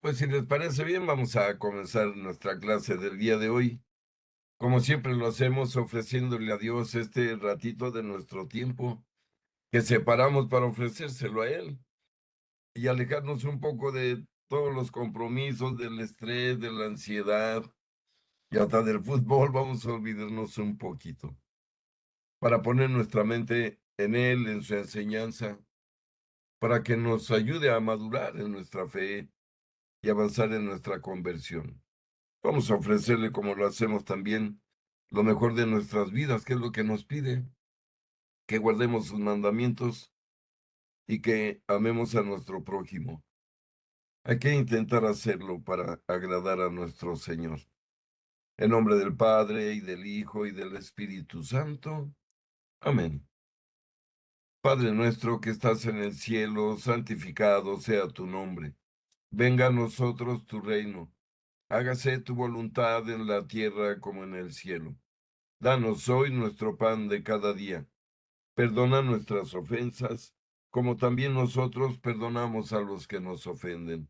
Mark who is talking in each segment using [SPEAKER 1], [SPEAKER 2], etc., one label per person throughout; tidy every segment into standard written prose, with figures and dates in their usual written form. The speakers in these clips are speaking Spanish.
[SPEAKER 1] Pues si les parece bien, vamos a comenzar nuestra clase del día de hoy. Como siempre lo hacemos, ofreciéndole a Dios este ratito de nuestro tiempo que separamos para ofrecérselo a Él y alejarnos un poco de todos los compromisos, del estrés, de la ansiedad y hasta del fútbol. Vamos a olvidarnos un poquito para poner nuestra mente en Él, en su enseñanza, para que nos ayude a madurar en nuestra fe y avanzar en nuestra conversión. Vamos a ofrecerle, como lo hacemos también, lo mejor de nuestras vidas, que es lo que nos pide, que guardemos sus mandamientos y que amemos a nuestro prójimo. Hay que intentar hacerlo para agradar a nuestro Señor. En nombre del Padre, y del Hijo, y del Espíritu Santo. Amén. Padre nuestro que estás en el cielo, santificado sea tu nombre. Venga a nosotros tu reino. Hágase tu voluntad en la tierra como en el cielo. Danos hoy nuestro pan de cada día. Perdona nuestras ofensas, como también nosotros perdonamos a los que nos ofenden.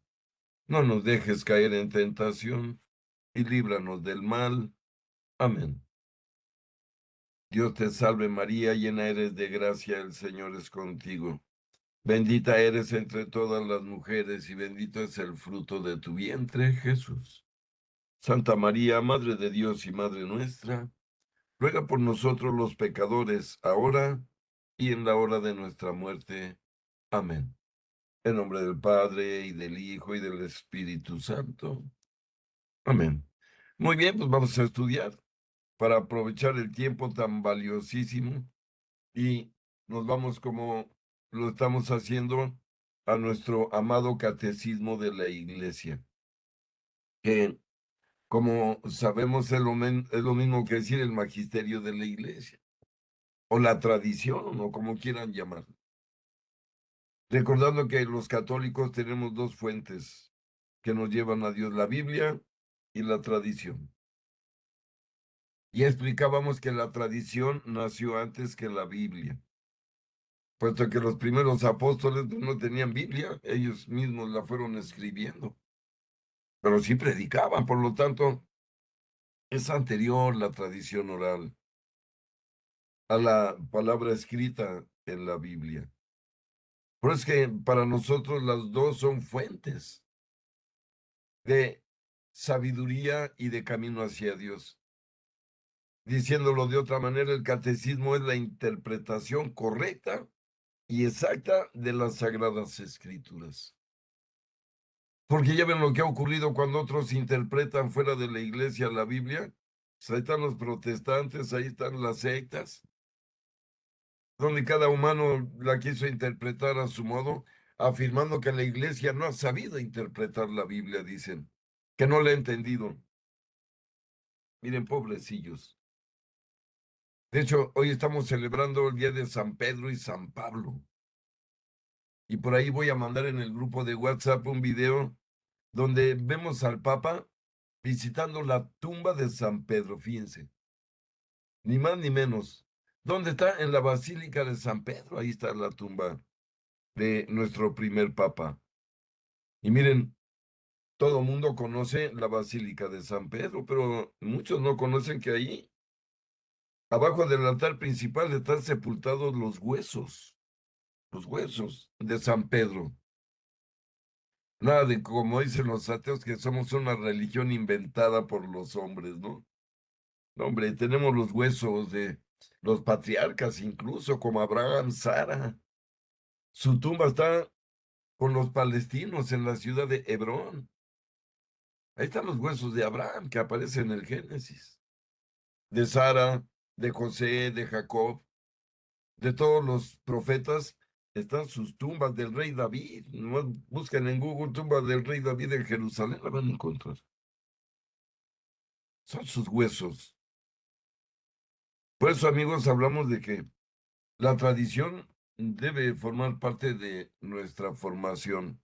[SPEAKER 1] No nos dejes caer en tentación, y líbranos del mal. Amén. Dios te salve María, llena eres de gracia, el Señor es contigo. Bendita eres entre todas las mujeres, y bendito es el fruto de tu vientre, Jesús. Santa María, Madre de Dios y Madre nuestra, ruega por nosotros los pecadores, ahora y en la hora de nuestra muerte. Amén. En nombre del Padre, y del Hijo, y del Espíritu Santo. Amén. Muy bien, pues vamos a estudiar para aprovechar el tiempo tan valiosísimo y nos vamos como lo estamos haciendo a nuestro amado catecismo de la Iglesia, que como sabemos es lo mismo que decir el magisterio de la Iglesia, o la tradición, o como quieran llamarlo. Recordando que los católicos tenemos dos fuentes que nos llevan a Dios, la Biblia y la tradición. Ya explicábamos que la tradición nació antes que la Biblia, puesto que los primeros apóstoles no tenían Biblia, ellos mismos la fueron escribiendo, pero sí predicaban, por lo tanto, es anterior la tradición oral a la palabra escrita en la Biblia. Por eso es que para nosotros las dos son fuentes de sabiduría y de camino hacia Dios. Diciéndolo de otra manera, el catecismo es la interpretación correcta y exacta de las Sagradas Escrituras. Porque ya ven lo que ha ocurrido cuando otros interpretan fuera de la iglesia la Biblia. Pues ahí están los protestantes, ahí están las sectas, donde cada humano la quiso interpretar a su modo, afirmando que la iglesia no ha sabido interpretar la Biblia, dicen, que no la ha entendido. Miren, pobrecillos. De hecho, hoy estamos celebrando el día de San Pedro y San Pablo. Y por ahí voy a mandar en el grupo de WhatsApp un video donde vemos al Papa visitando la tumba de San Pedro, fíjense, ni más ni menos. ¿Dónde está? En la Basílica de San Pedro, ahí está la tumba de nuestro primer Papa. Y miren, todo mundo conoce la Basílica de San Pedro, pero muchos no conocen que ahí, abajo del altar principal, están sepultados los huesos de San Pedro. Nada de como dicen los ateos que somos una religión inventada por los hombres, ¿no? No, hombre, tenemos los huesos de los patriarcas, incluso como Abraham, Sara. Su tumba está con los palestinos en la ciudad de Hebrón. Ahí están los huesos de Abraham que aparecen en el Génesis, de Sara, de José, de Jacob, de todos los profetas. Están sus tumbas del rey David. Nomás buscan en Google tumbas del rey David en Jerusalén, la van a encontrar. Son sus huesos. Por eso, amigos, hablamos de que la tradición debe formar parte de nuestra formación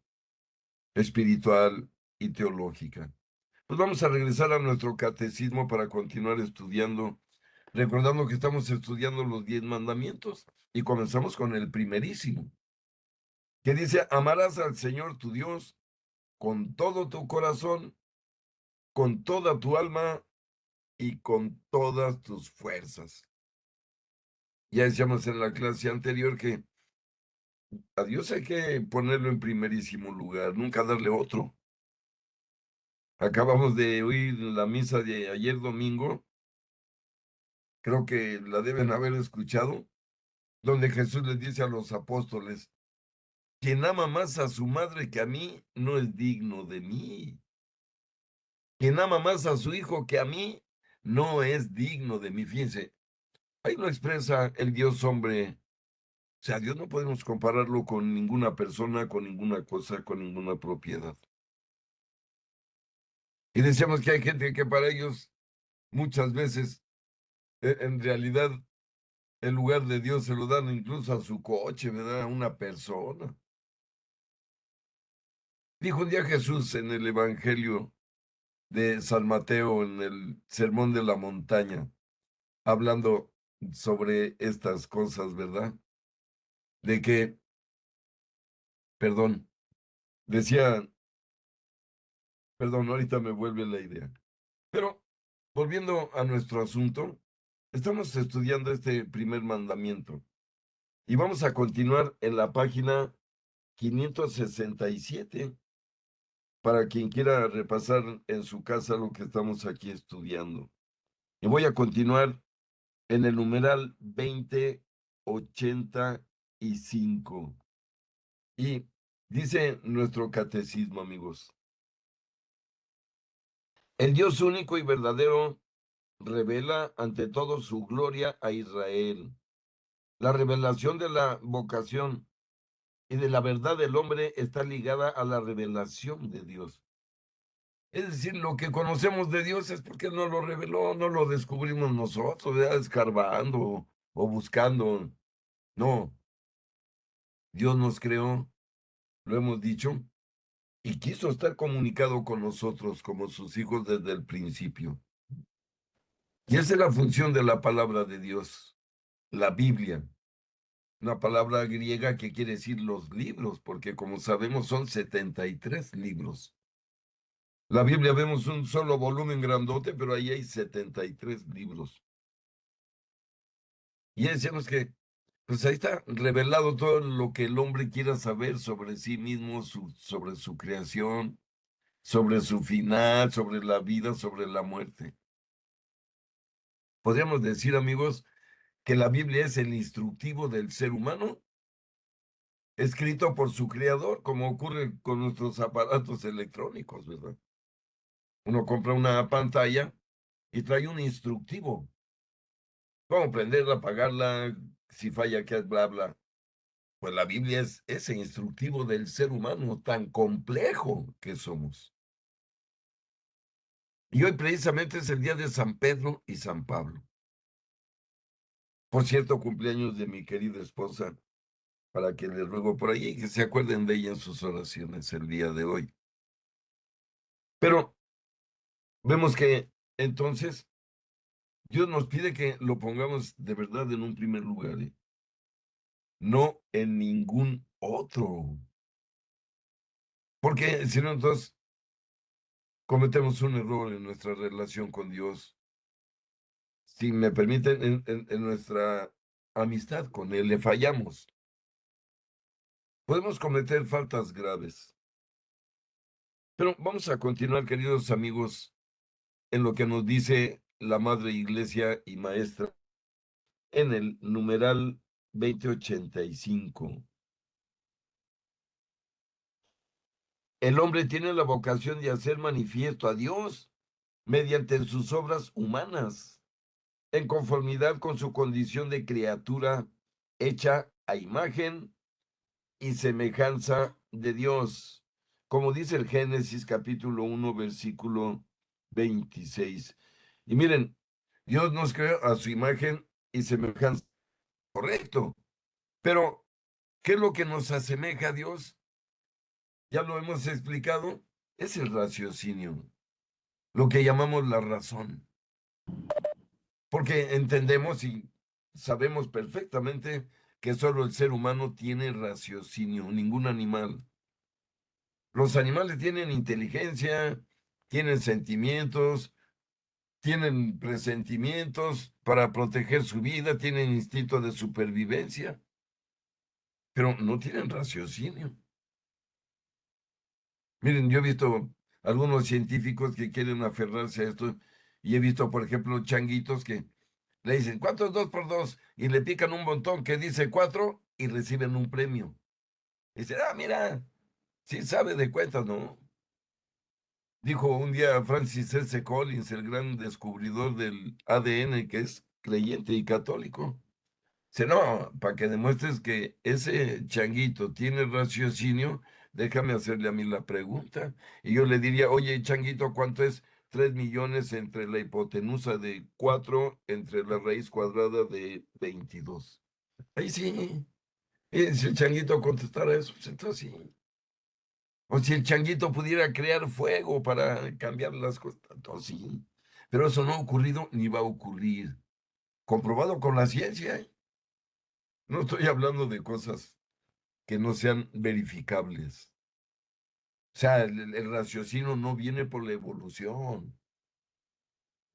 [SPEAKER 1] espiritual y teológica. Pues vamos a regresar a nuestro catecismo para continuar estudiando, recordando que estamos estudiando los 10 mandamientos y comenzamos con el primerísimo, que dice, amarás al Señor tu Dios con todo tu corazón, con toda tu alma y con todas tus fuerzas. Ya decíamos en la clase anterior que a Dios hay que ponerlo en primerísimo lugar, nunca darle otro. Acabamos de oír la misa de ayer domingo, creo que la deben haber escuchado, donde Jesús les dice a los apóstoles, quien ama más a su madre que a mí no es digno de mí. Quien ama más a su hijo que a mí no es digno de mí. Fíjense, ahí lo expresa el Dios hombre. O sea, Dios no podemos compararlo con ninguna persona, con ninguna cosa, con ninguna propiedad. Y decíamos que hay gente que para ellos muchas veces, en realidad, el lugar de Dios se lo dan incluso a su coche, ¿verdad? A una persona. Dijo un día Jesús en el Evangelio de San Mateo, en el Sermón de la Montaña, hablando sobre estas cosas, ¿verdad? De que, perdón, decía, perdón, ahorita me vuelve la idea. Pero, volviendo a nuestro asunto, estamos estudiando este primer mandamiento y vamos a continuar en la página 567 para quien quiera repasar en su casa lo que estamos aquí estudiando. Y voy a continuar en el numeral 2085. Y dice nuestro catecismo, amigos, el Dios único y verdadero revela ante todo su gloria a Israel. La revelación de la vocación y de la verdad del hombre está ligada a la revelación de Dios. Es decir, lo que conocemos de Dios es porque no lo reveló, no lo descubrimos nosotros, ya escarbando o buscando. No, Dios nos creó, lo hemos dicho, y quiso estar comunicado con nosotros como sus hijos desde el principio. Y esa es la función de la palabra de Dios, la Biblia, una palabra griega que quiere decir los libros, porque como sabemos son 73 libros. La Biblia vemos un solo volumen grandote, pero ahí hay 73 libros. Y decíamos que, pues ahí está revelado todo lo que el hombre quiera saber sobre sí mismo, sobre su creación, sobre su final, sobre la vida, sobre la muerte. Podríamos decir, amigos, que la Biblia es el instructivo del ser humano, escrito por su creador, como ocurre con nuestros aparatos electrónicos, ¿verdad? Uno compra una pantalla y trae un instructivo. Cómo prenderla, apagarla, si falla, qué, bla, bla. Pues la Biblia es ese instructivo del ser humano tan complejo que somos. Y hoy precisamente es el día de San Pedro y San Pablo. Por cierto, cumpleaños de mi querida esposa, para que les ruego por ahí que se acuerden de ella en sus oraciones el día de hoy. Pero vemos que entonces Dios nos pide que lo pongamos de verdad en un primer lugar, ¿eh? No en ningún otro. Porque si no, entonces cometemos un error en nuestra relación con Dios. Si me permiten, en nuestra amistad con Él, le fallamos. Podemos cometer faltas graves. Pero vamos a continuar, queridos amigos, en lo que nos dice la Madre Iglesia y Maestra en el numeral 2085. El hombre tiene la vocación de hacer manifiesto a Dios mediante sus obras humanas, en conformidad con su condición de criatura hecha a imagen y semejanza de Dios, como dice el Génesis capítulo 1, versículo 26. Y miren, Dios nos creó a su imagen y semejanza, correcto, pero ¿qué es lo que nos asemeja a Dios? Ya lo hemos explicado, es el raciocinio, lo que llamamos la razón, porque entendemos y sabemos perfectamente que solo el ser humano tiene raciocinio, ningún animal. Los animales tienen inteligencia, tienen sentimientos, tienen presentimientos para proteger su vida, tienen instinto de supervivencia, pero no tienen raciocinio. Miren, yo he visto algunos científicos que quieren aferrarse a esto y he visto, por ejemplo, changuitos que le dicen, ¿cuánto es 2 por 2? Y le pican un botón que dice 4 y reciben un premio. Y dicen, ah, mira, sí sabe de cuentas, ¿no? Dijo un día Francis S. Collins, el gran descubridor del ADN, que es creyente y católico. Dice, no, para que demuestres que ese changuito tiene raciocinio, déjame hacerle a mí la pregunta. Y yo le diría, oye, changuito, ¿cuánto es 3 millones entre la hipotenusa de 4 entre la raíz cuadrada de 22? Ahí sí. Y si el changuito contestara eso, pues entonces sí. O si el changuito pudiera crear fuego para cambiar las cosas, entonces sí. Pero eso no ha ocurrido ni va a ocurrir. Comprobado con la ciencia, ¿eh? No estoy hablando de cosas que no sean verificables. O sea, el raciocinio no viene por la evolución.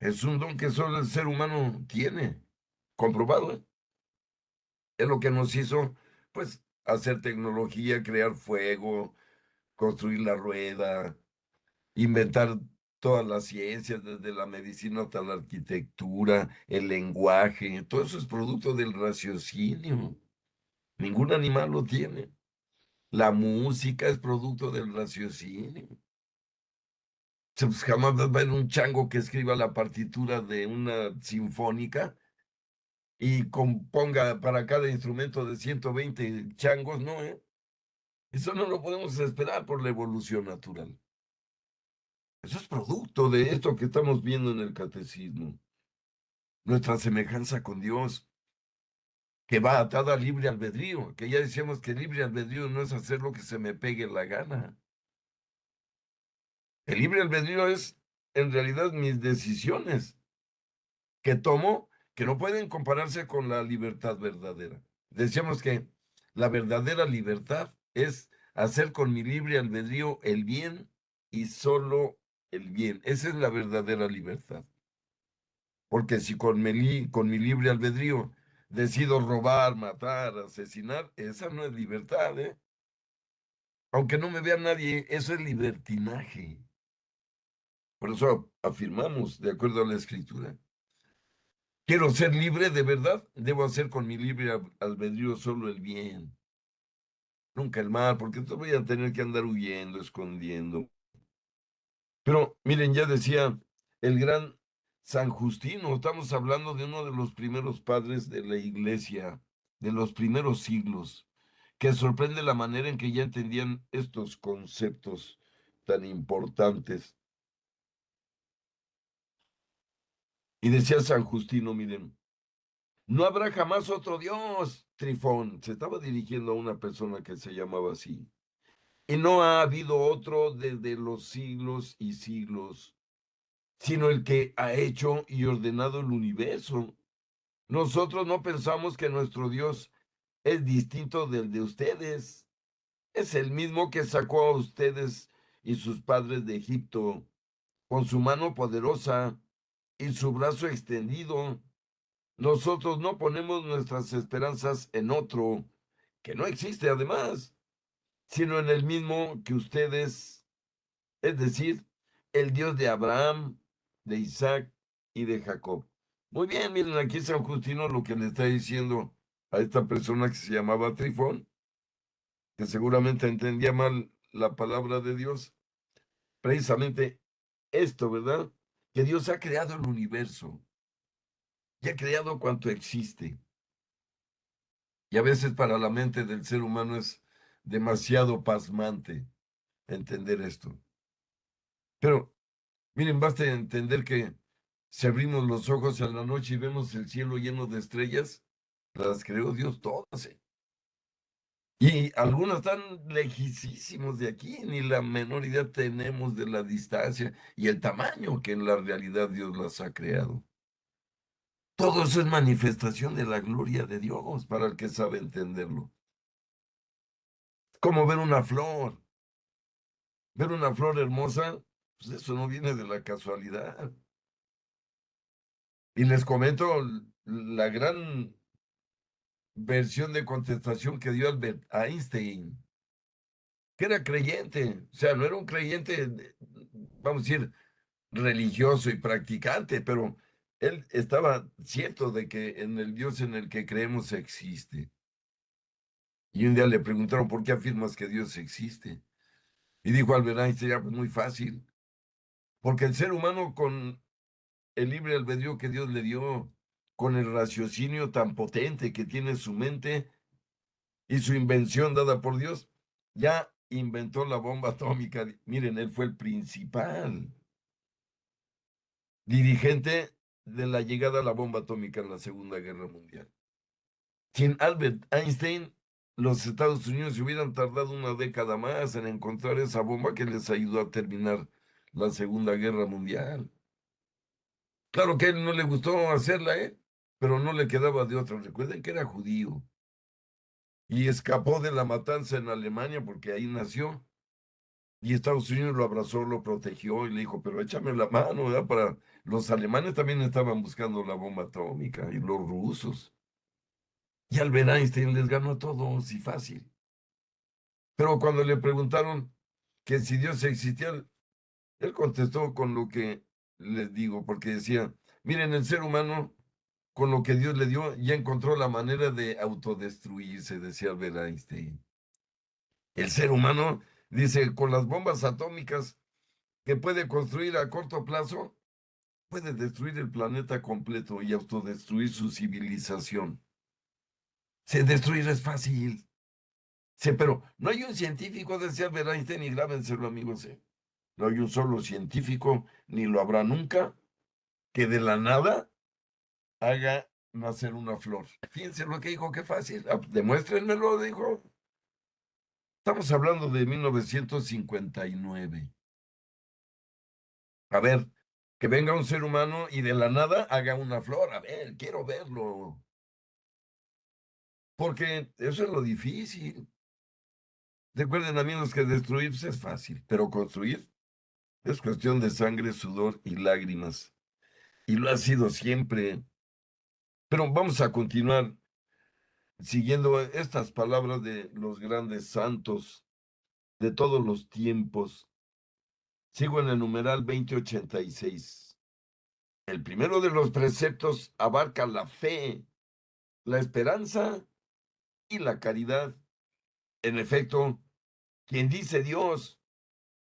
[SPEAKER 1] Es un don que solo el ser humano tiene. Comprobado, ¿eh? Es lo que nos hizo, pues, hacer tecnología, crear fuego, construir la rueda, inventar todas las ciencias, desde la medicina hasta la arquitectura, el lenguaje. Todo eso es producto del raciocinio. Ningún animal lo tiene. La música es producto del raciocinio. Pues jamás vas a ver un chango que escriba la partitura de una sinfónica y componga para cada instrumento de 120 changos, ¿no? Eso no lo podemos esperar por la evolución natural. Eso es producto de esto que estamos viendo en el catecismo. Nuestra semejanza con Dios, que va atada al libre albedrío, que ya decíamos que el libre albedrío no es hacer lo que se me pegue la gana. El libre albedrío es, en realidad, mis decisiones que tomo que no pueden compararse con la libertad verdadera. Decíamos que la verdadera libertad es hacer con mi libre albedrío el bien y solo el bien. Esa es la verdadera libertad. Porque si con mi libre albedrío decido robar, matar, asesinar, esa no es libertad, ¿eh? Aunque no me vea nadie, eso es libertinaje. Por eso afirmamos, de acuerdo a la escritura. Quiero ser libre de verdad, debo hacer con mi libre albedrío solo el bien, nunca el mal, porque entonces voy a tener que andar huyendo, escondiendo. Pero miren, ya decía el gran San Justino, estamos hablando de uno de los primeros padres de la iglesia, de los primeros siglos, que sorprende la manera en que ya entendían estos conceptos tan importantes. Y decía San Justino, miren, no habrá jamás otro Dios, Trifón. Se estaba dirigiendo a una persona que se llamaba así. Y no ha habido otro desde los siglos y siglos, sino el que ha hecho y ordenado el universo. Nosotros no pensamos que nuestro Dios es distinto del de ustedes. Es el mismo que sacó a ustedes y sus padres de Egipto con su mano poderosa y su brazo extendido. Nosotros no ponemos nuestras esperanzas en otro, que no existe además, sino en el mismo que ustedes, es decir, el Dios de Abraham, de Isaac y de Jacob. Muy bien, miren aquí San Justino lo que le está diciendo a esta persona que se llamaba Trifón, que seguramente entendía mal la palabra de Dios, precisamente esto, ¿verdad? Que Dios ha creado el universo y ha creado cuanto existe. Y a veces para la mente del ser humano es demasiado pasmante entender esto. Pero miren, basta entender que si abrimos los ojos a la noche y vemos el cielo lleno de estrellas, las creó Dios todas, ¿eh? Y algunas están lejísimos de aquí, ni la menor idea tenemos de la distancia y el tamaño que en la realidad Dios las ha creado. Todo eso es manifestación de la gloria de Dios para el que sabe entenderlo. Como ver una flor. ver una flor hermosa, pues eso no viene de la casualidad. Y les comento la gran versión de contestación que dio Albert Einstein, que era creyente, o sea, no era un creyente, vamos a decir, religioso y practicante, pero él estaba cierto de que en el Dios en el que creemos existe. Y un día le preguntaron, ¿por qué afirmas que Dios existe? Y dijo Albert Einstein, "Ah, pues muy fácil, porque el ser humano con el libre albedrío que Dios le dio, con el raciocinio tan potente que tiene en su mente y su invención dada por Dios, ya inventó la bomba atómica. Miren, él fue el principal dirigente de la llegada a la bomba atómica en la Segunda Guerra Mundial. Sin Albert Einstein, los Estados Unidos se hubieran tardado una década más en encontrar esa bomba que les ayudó a terminar la Segunda Guerra Mundial. Claro que a él no le gustó hacerla, ¿eh? Pero no le quedaba de otra. Recuerden que era judío y escapó de la matanza en Alemania porque ahí nació. Y Estados Unidos lo abrazó, lo protegió y le dijo, pero échame la mano, ¿verdad? Para los alemanes también estaban buscando la bomba atómica y los rusos. Y Albert Einstein les ganó a todos y fácil. Pero cuando le preguntaron que si Dios existía, él contestó con lo que les digo, porque decía, miren, el ser humano, con lo que Dios le dio, ya encontró la manera de autodestruirse, decía Albert Einstein. El ser humano, dice, con las bombas atómicas que puede construir a corto plazo, puede destruir el planeta completo y autodestruir su civilización. Se destruir es fácil. Sí, pero no hay un científico, decía Albert Einstein, y grábenselo, amigos. No hay un solo científico, ni lo habrá nunca, que de la nada haga nacer una flor. Fíjense lo que dijo, qué fácil. Ah, demuéstrenmelo, dijo. Estamos hablando de 1959. A ver, que venga un ser humano y de la nada haga una flor. A ver, quiero verlo. Porque eso es lo difícil. Recuerden, amigos, que destruirse es fácil, pero construir es cuestión de sangre, sudor y lágrimas. Y lo ha sido siempre. Pero vamos a continuar siguiendo estas palabras de los grandes santos de todos los tiempos. Sigo en el numeral 2086. El primero de los preceptos abarca la fe, la esperanza y la caridad. En efecto, quien dice Dios,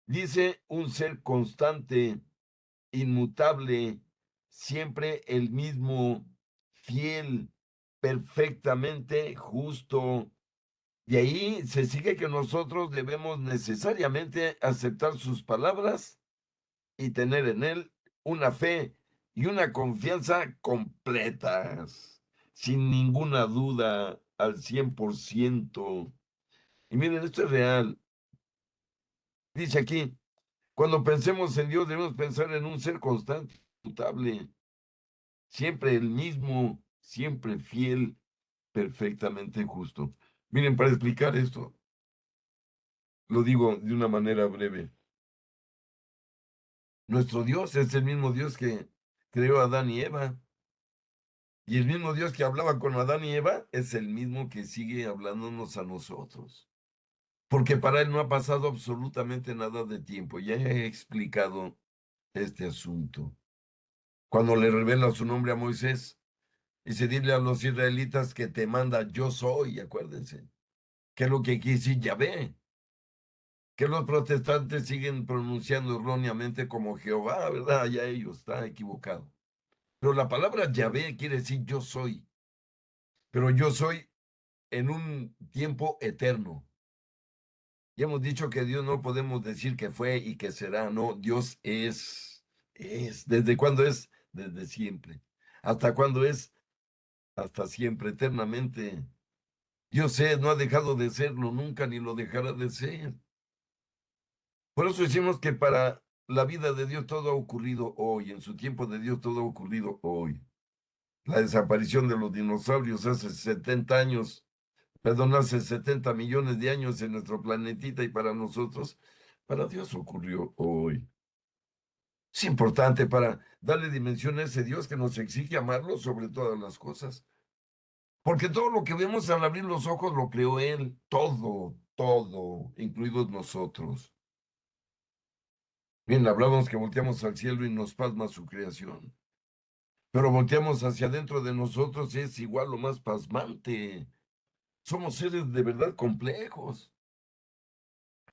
[SPEAKER 1] dice un ser constante, inmutable, siempre el mismo, fiel, perfectamente justo. De ahí se sigue que nosotros debemos necesariamente aceptar sus palabras y tener en él una fe y una confianza completas, sin ninguna duda, al 100%. Y miren, esto es real. Dice aquí, cuando pensemos en Dios debemos pensar en un ser constante, inmutable, siempre el mismo, siempre fiel, perfectamente justo. Miren, para explicar esto, lo digo de una manera breve. Nuestro Dios es el mismo Dios que creó a Adán y Eva. Y el mismo Dios que hablaba con Adán y Eva es el mismo que sigue hablándonos a nosotros. Porque para él no ha pasado absolutamente nada de tiempo. Ya he explicado este asunto. Cuando le revela su nombre a Moisés, dice, dile a los israelitas que te manda yo soy, acuérdense. Que es lo que quiere decir Yahvé. Que los protestantes siguen pronunciando erróneamente como Jehová, ¿verdad? Ya ellos están equivocados. Pero la palabra Yahvé quiere decir yo soy. Pero yo soy en un tiempo eterno. Ya hemos dicho que Dios no podemos decir que fue y que será, no, Dios es. ¿Desde cuándo es? Desde siempre. ¿Hasta cuándo es? Hasta siempre, eternamente. Dios es, no ha dejado de serlo nunca ni lo dejará de ser. Por eso decimos que para la vida de Dios todo ha ocurrido hoy, en su tiempo de Dios todo ha ocurrido hoy. La desaparición de los dinosaurios hace 70 años, perdón, hace 70 millones de años en nuestro planetita y para nosotros Para Dios ocurrió hoy. Es importante para darle dimensión a ese Dios que nos exige amarlo sobre todas las cosas. Porque todo lo que vemos al abrir los ojos lo creó Él. Todo, todo, incluidos nosotros. Bien, hablamos que volteamos al cielo y nos pasma su creación. Pero volteamos hacia adentro de nosotros y es igual lo más pasmante. Somos seres de verdad complejos,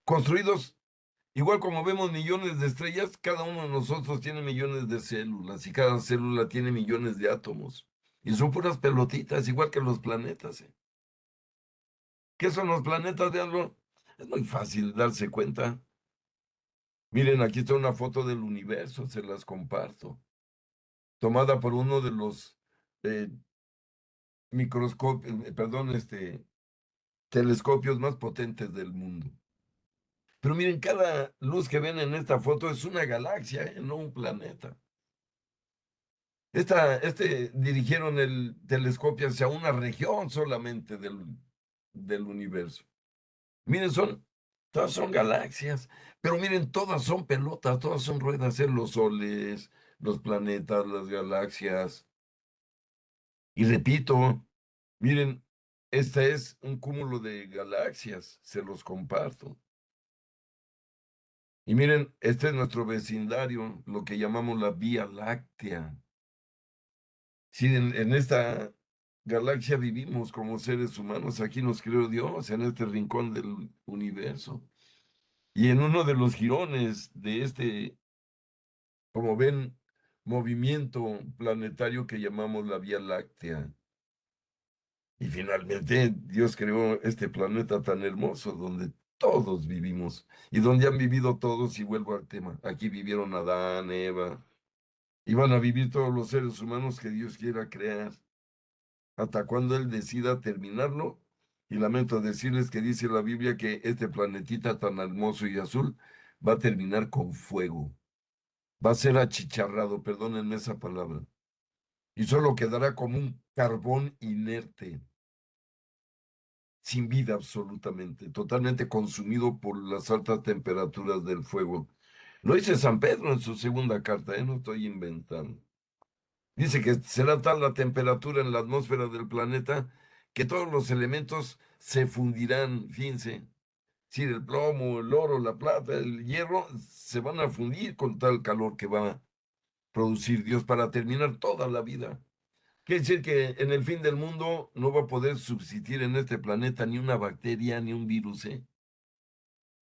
[SPEAKER 1] construidos igual como vemos millones de estrellas, cada uno de nosotros tiene millones de células y cada célula tiene millones de átomos. Y son puras pelotitas, igual que los planetas. ¿Qué son los planetas de algo? Es muy fácil darse cuenta. Miren, aquí está una foto del universo, se las comparto, tomada por uno de los eh, microscopios, perdón, telescopios más potentes del mundo. Pero miren, cada luz que ven en esta foto es una galaxia, no un planeta. Dirigieron el telescopio hacia una región solamente del universo. Miren, todas son galaxias, pero miren, todas son pelotas, todas son ruedas, los soles, los planetas, las galaxias. Y repito, miren, este es un cúmulo de galaxias, se los comparto. Y miren, este es nuestro vecindario, lo que llamamos la Vía Láctea. Sí, en esta galaxia vivimos como seres humanos, aquí nos creó Dios, en este rincón del universo. Y en uno de los jirones de como ven, movimiento planetario que llamamos la Vía Láctea. Y finalmente Dios creó este planeta tan hermoso donde todos vivimos y donde han vivido todos, y vuelvo al tema. Aquí vivieron Adán, Eva, y van a vivir todos los seres humanos que Dios quiera crear, hasta cuando Él decida terminarlo. Y lamento decirles que dice la Biblia que este planetita tan hermoso y azul va a terminar con fuego, va a ser achicharrado, perdónenme esa palabra, y solo quedará como un carbón inerte, sin vida absolutamente, totalmente consumido por las altas temperaturas del fuego. Lo dice San Pedro en su segunda carta, no estoy inventando. Dice que será tal la temperatura en la atmósfera del planeta que todos los elementos se fundirán, fíjense. Si el plomo, el oro, la plata, el hierro, se van a fundir con tal calor que va a producir Dios para terminar toda la vida. Quiere decir que en el fin del mundo no va a poder subsistir en este planeta ni una bacteria ni un virus, ¿eh?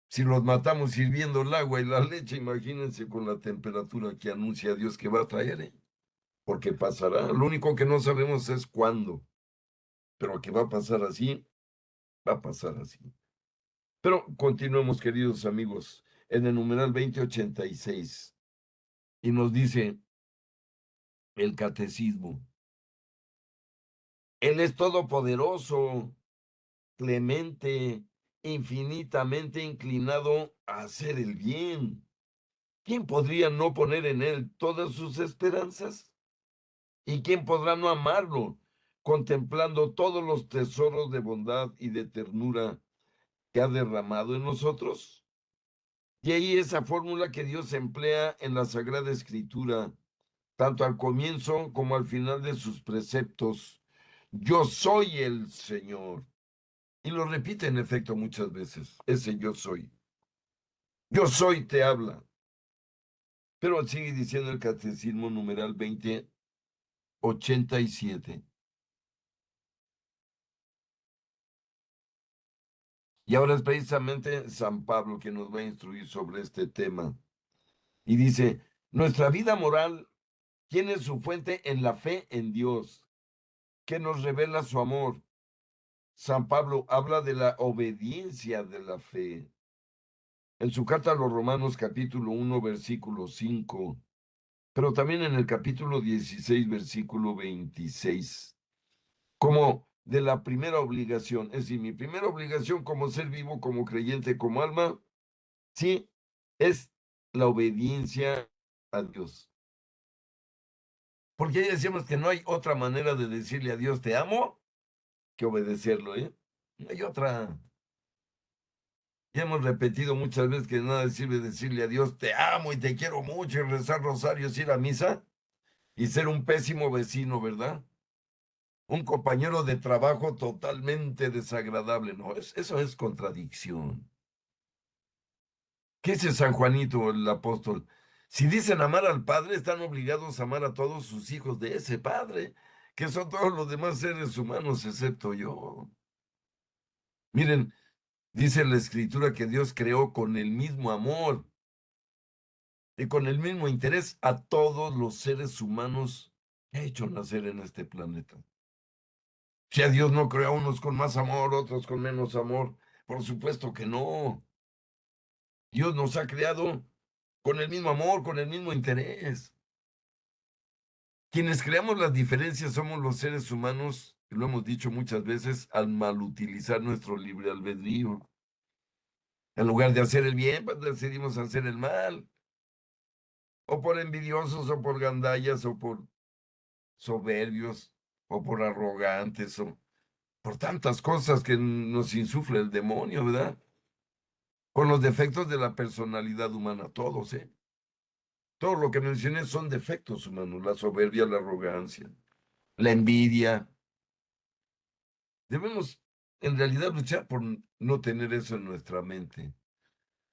[SPEAKER 1] Si los matamos hirviendo el agua y la leche, imagínense con la temperatura que anuncia Dios que va a traer, ¿eh? Porque pasará. Lo único que no sabemos es cuándo, pero que va a pasar así, va a pasar así. Pero continuemos, queridos amigos, en el numeral 2086, y nos dice el catecismo: Él es todopoderoso, clemente, infinitamente inclinado a hacer el bien. ¿Quién podría no poner en él todas sus esperanzas? ¿Y quién podrá no amarlo, contemplando todos los tesoros de bondad y de ternura que ha derramado en nosotros? Y ahí esa fórmula que Dios emplea en la Sagrada Escritura, tanto al comienzo como al final de sus preceptos: yo soy el Señor. Y lo repite en efecto muchas veces, ese yo soy. Yo soy te habla. Pero sigue diciendo el Catecismo numeral 2087. Y ahora es precisamente San Pablo que nos va a instruir sobre este tema. Y dice, nuestra vida moral tiene su fuente en la fe en Dios, que nos revela su amor. San Pablo habla de la obediencia de la fe. En su carta a los Romanos capítulo 1 versículo 5, pero también en el capítulo 16 versículo 26, como de la primera obligación. Es decir, mi primera obligación como ser vivo, como creyente, como alma, sí, es la obediencia a Dios. Porque ya decíamos que no hay otra manera de decirle a Dios te amo que obedecerlo, ¿eh? No hay otra. Ya hemos repetido muchas veces que de nada sirve decirle a Dios, te amo y te quiero mucho, y rezar rosarios, ir a misa y ser un pésimo vecino, ¿verdad? Un compañero de trabajo totalmente desagradable. No, eso es contradicción. ¿Qué dice San Juanito el apóstol? Si dicen amar al Padre, están obligados a amar a todos sus hijos de ese Padre, que son todos los demás seres humanos excepto yo. Miren, dice la Escritura que Dios creó con el mismo amor y con el mismo interés a todos los seres humanos que ha hecho nacer en este planeta. Si a Dios no creó a unos con más amor, otros con menos amor, por supuesto que no. Dios nos ha creado con el mismo amor, con el mismo interés. Quienes creamos las diferencias somos los seres humanos, y lo hemos dicho muchas veces, al malutilizar nuestro libre albedrío. En lugar de hacer el bien, pues decidimos hacer el mal. O por envidiosos, o por gandallas, o por soberbios, o por arrogantes, o por tantas cosas que nos insufla el demonio, ¿verdad? Con los defectos de la personalidad humana, todos, ¿eh? Todo lo que mencioné son defectos humanos, la soberbia, la arrogancia, la envidia. Debemos en realidad luchar por no tener eso en nuestra mente.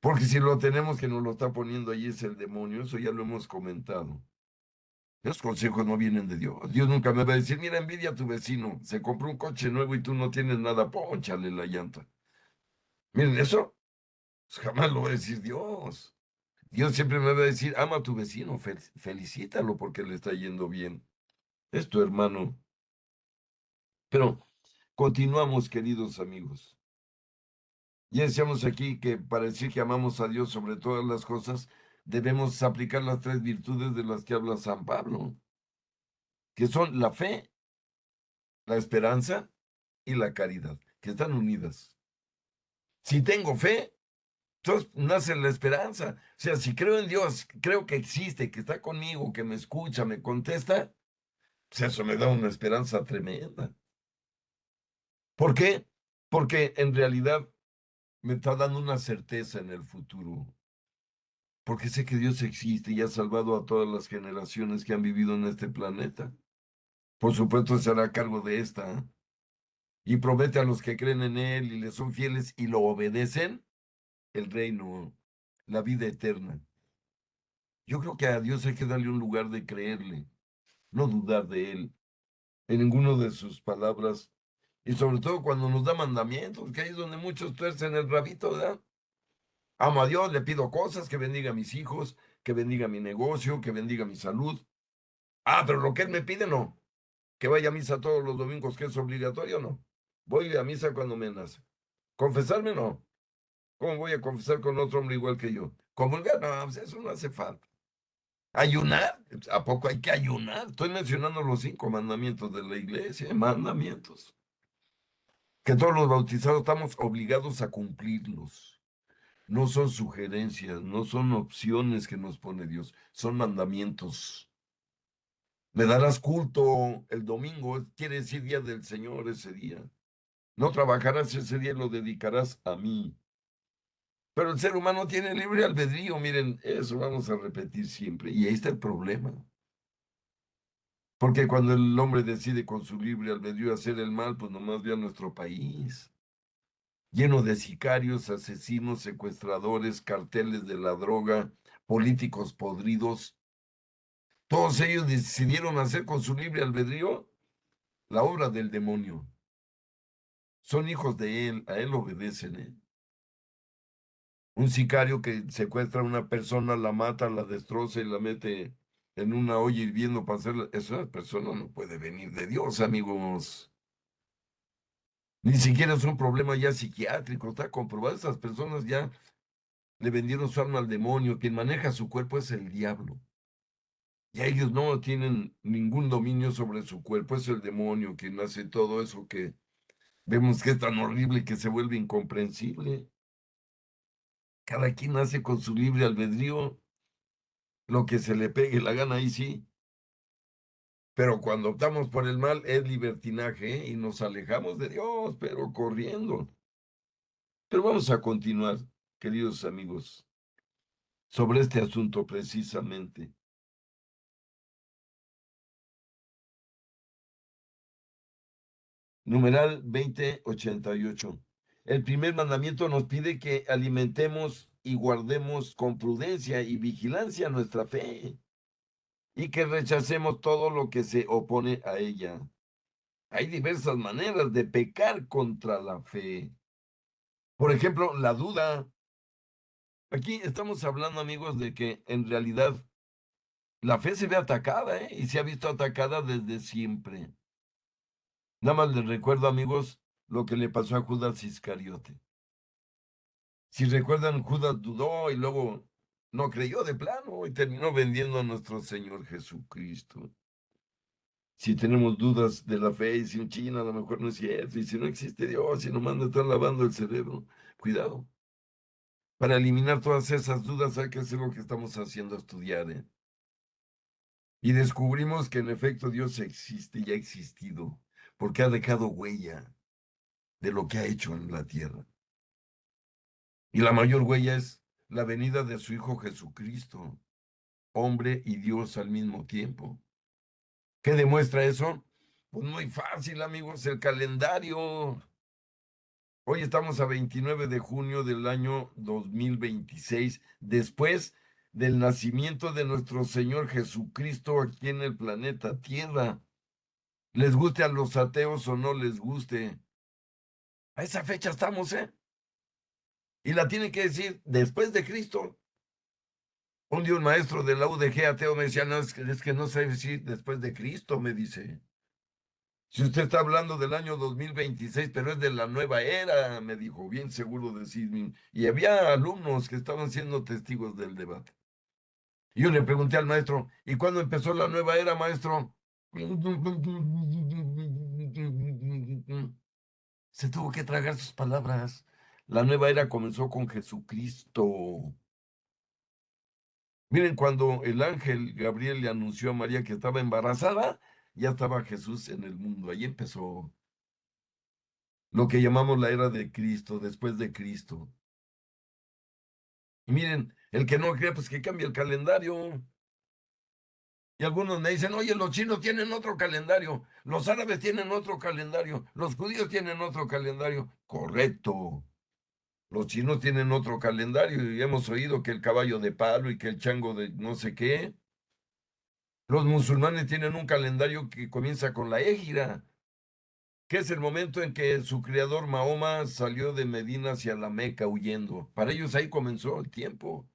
[SPEAKER 1] Porque si lo tenemos que nos lo está poniendo allí es el demonio, eso ya lo hemos comentado. Los consejos no vienen de Dios. Dios nunca me va a decir, mira, envidia a tu vecino, se compró un coche nuevo y tú no tienes nada, pónchale la llanta. Miren, eso jamás lo va a decir Dios. Dios siempre me va a decir, ama a tu vecino, felicítalo porque le está yendo bien. Es tu hermano. Pero continuamos, queridos amigos. Ya decíamos aquí que para decir que amamos a Dios sobre todas las cosas, debemos aplicar las tres virtudes de las que habla San Pablo, que son la fe, la esperanza y la caridad, que están unidas. Si tengo fe, entonces nace la esperanza. O sea, si creo en Dios, creo que existe, que está conmigo, que me escucha, me contesta, pues eso me da una esperanza tremenda. ¿Por qué? Porque en realidad me está dando una certeza en el futuro. Porque sé que Dios existe y ha salvado a todas las generaciones que han vivido en este planeta. Por supuesto, se hará cargo de esta. Y promete a los que creen en Él y le son fieles y lo obedecen, el reino, la vida eterna. Yo creo que a Dios hay que darle un lugar de creerle, no dudar de Él en ninguno de sus palabras. Y sobre todo cuando nos da mandamientos, que ahí es donde muchos tuercen el rabito, ¿verdad? Amo a Dios, le pido cosas, que bendiga a mis hijos, que bendiga mi negocio, que bendiga mi salud. Ah, pero lo que Él me pide, no. Que vaya a misa todos los domingos, que es obligatorio, no. Voy a misa cuando me nace. Confesarme, no. ¿Cómo voy a confesar con otro hombre igual que yo? Comulgar, no, pues eso no hace falta. Ayunar, ¿a poco hay que ayunar? Estoy mencionando los 5 mandamientos de la iglesia, mandamientos, que todos los bautizados estamos obligados a cumplirlos. No son sugerencias, no son opciones que nos pone Dios, son mandamientos. Le darás culto el domingo, quiere decir día del Señor ese día. No trabajarás ese día y lo dedicarás a mí. Pero el ser humano tiene libre albedrío, miren, eso vamos a repetir siempre. Y ahí está el problema. Porque cuando el hombre decide con su libre albedrío hacer el mal, pues nomás ve a nuestro país, lleno de sicarios, asesinos, secuestradores, carteles de la droga, políticos podridos. Todos ellos decidieron hacer con su libre albedrío la obra del demonio. Son hijos de él, a él obedecen, ¿eh? Un sicario que secuestra a una persona, la mata, la destroza y la mete en una olla hirviendo para hacerla. Esa persona no puede venir de Dios, amigos. Ni siquiera es un problema ya psiquiátrico, está comprobado. Esas personas ya le vendieron su alma al demonio. Quien maneja su cuerpo es el diablo. Y ellos no tienen ningún dominio sobre su cuerpo, es el demonio quien hace todo eso que vemos que es tan horrible que se vuelve incomprensible. Cada quien hace con su libre albedrío lo que se le pegue la gana, ahí sí. Pero cuando optamos por el mal es libertinaje, ¿eh? Y nos alejamos de Dios, pero corriendo. Pero vamos a continuar, queridos amigos, sobre este asunto precisamente. Numeral 2088. El primer mandamiento nos pide que alimentemos y guardemos con prudencia y vigilancia nuestra fe y que rechacemos todo lo que se opone a ella. Hay diversas maneras de pecar contra la fe. Por ejemplo, la duda. Aquí estamos hablando, amigos, de que en realidad la fe se ve atacada, ¿eh? Y se ha visto atacada desde siempre. Nada más les recuerdo, amigos, lo que le pasó a Judas Iscariote. Si recuerdan, Judas dudó y luego no creyó de plano y terminó vendiendo a nuestro Señor Jesucristo. Si tenemos dudas de la fe y si un chino a lo mejor no es cierto, y si no existe Dios y nomás nos están lavando el cerebro, cuidado. Para eliminar todas esas dudas hay que hacer lo que estamos haciendo, estudiar, ¿eh? Y descubrimos que en efecto Dios existe y ha existido, porque ha dejado huella de lo que ha hecho en la tierra. Y la mayor huella es la venida de su Hijo Jesucristo, hombre y Dios al mismo tiempo. ¿Qué demuestra eso? Pues muy fácil, amigos, el calendario. Hoy estamos a 29 de junio del año 2026, después del nacimiento de nuestro Señor Jesucristo aquí en el planeta Tierra. Les guste a los ateos o no les guste. A esa fecha estamos, ¿eh? Y la tienen que decir después de Cristo. Un día un maestro de la UDG ateo me decía, no, es que no sé decir después de Cristo, me dice. Si usted está hablando del año 2026, pero es de la nueva era, me dijo, bien seguro de sí mismo. Y había alumnos que estaban siendo testigos del debate. Y yo le pregunté al maestro, ¿y cuándo empezó la nueva era, maestro? Se tuvo que tragar sus palabras. La nueva era comenzó con Jesucristo. Miren, cuando el ángel Gabriel le anunció a María que estaba embarazada, ya estaba Jesús en el mundo. Ahí empezó lo que llamamos la era de Cristo, después de Cristo. Y miren, el que no cree, pues que cambie el calendario. Y algunos me dicen, oye, los chinos tienen otro calendario, los árabes tienen otro calendario, los judíos tienen otro calendario. Correcto. Los chinos tienen otro calendario y hemos oído que el caballo de palo y que el chango de no sé qué. Los musulmanes tienen un calendario que comienza con la égira, que es el momento en que su creador Mahoma salió de Medina hacia la Meca huyendo. Para ellos ahí comenzó el tiempo.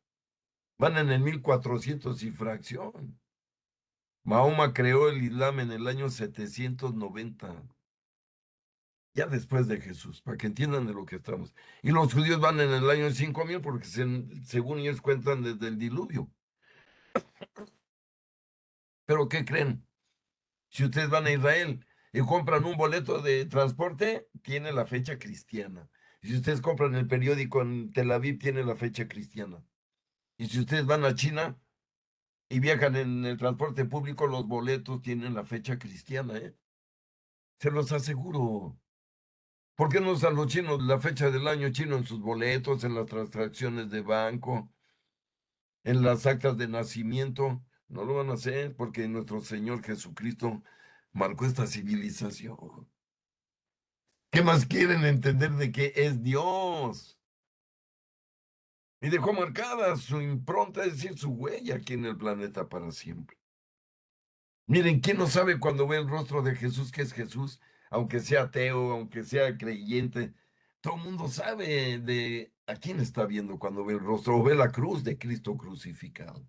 [SPEAKER 1] Van en el 1400 y fracción. Mahoma creó el Islam en el año 790, ya después de Jesús, para que entiendan de lo que estamos. Y los judíos van en el año 5000 porque según ellos cuentan desde el diluvio. Pero ¿qué creen? Si ustedes van a Israel y compran un boleto de transporte, tiene la fecha cristiana. Y si ustedes compran el periódico en Tel Aviv, tiene la fecha cristiana. Y si ustedes van a China y viajan en el transporte público, los boletos tienen la fecha cristiana, ¿eh? Se los aseguro. ¿Por qué no usan los chinos la fecha del año chino en sus boletos, en las transacciones de banco, en las actas de nacimiento? No lo van a hacer porque nuestro Señor Jesucristo marcó esta civilización. ¿Qué más quieren entender de que es Dios? Y dejó marcada su impronta, es decir, su huella aquí en el planeta para siempre. Miren, ¿quién no sabe cuando ve el rostro de Jesús que es Jesús? Aunque sea ateo, aunque sea creyente, todo el mundo sabe de a quién está viendo cuando ve el rostro o ve la cruz de Cristo crucificado.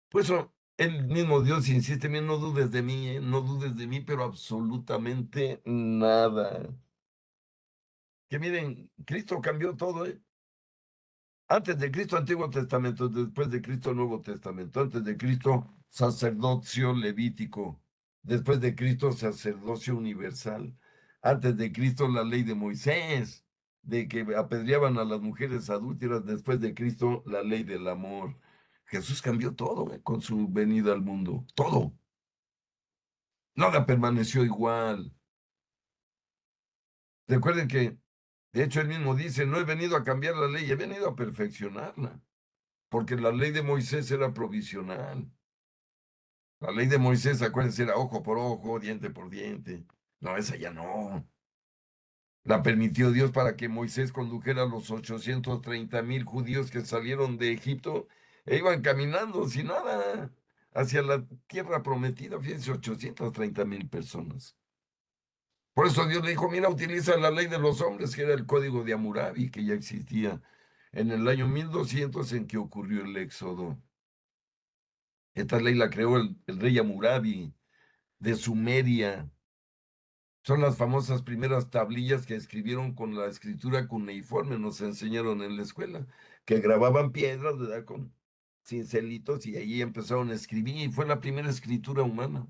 [SPEAKER 1] Por eso el mismo Dios insiste, "Mira, no dudes de mí, no dudes de mí, pero absolutamente nada. Que miren, Cristo cambió todo, ¿eh? Antes de Cristo, Antiguo Testamento; después de Cristo, Nuevo Testamento; antes de Cristo, sacerdocio levítico; después de Cristo, sacerdocio universal; antes de Cristo, la ley de Moisés, de que apedreaban a las mujeres adúlteras; después de Cristo, la ley del amor. Jesús cambió todo, con su venida al mundo, todo. Nada permaneció igual. Recuerden que De hecho, él mismo dice, no he venido a cambiar la ley, he venido a perfeccionarla, porque la ley de Moisés era provisional. La ley de Moisés, acuérdense, era ojo por ojo, diente por diente. No, esa ya no. La permitió Dios para que Moisés condujera a los 830,000 judíos que salieron de Egipto e iban caminando sin nada hacia la tierra prometida. Fíjense, 830,000 personas. Por eso Dios le dijo, mira, utiliza la ley de los hombres, que era el código de Hammurabi, que ya existía en el año 1200 en que ocurrió el éxodo. Esta ley la creó el rey Hammurabi de Sumeria. Son las famosas primeras tablillas que escribieron con la escritura cuneiforme, nos enseñaron en la escuela, que grababan piedras, ¿verdad? Con cincelitos y ahí empezaron a escribir y fue la primera escritura humana.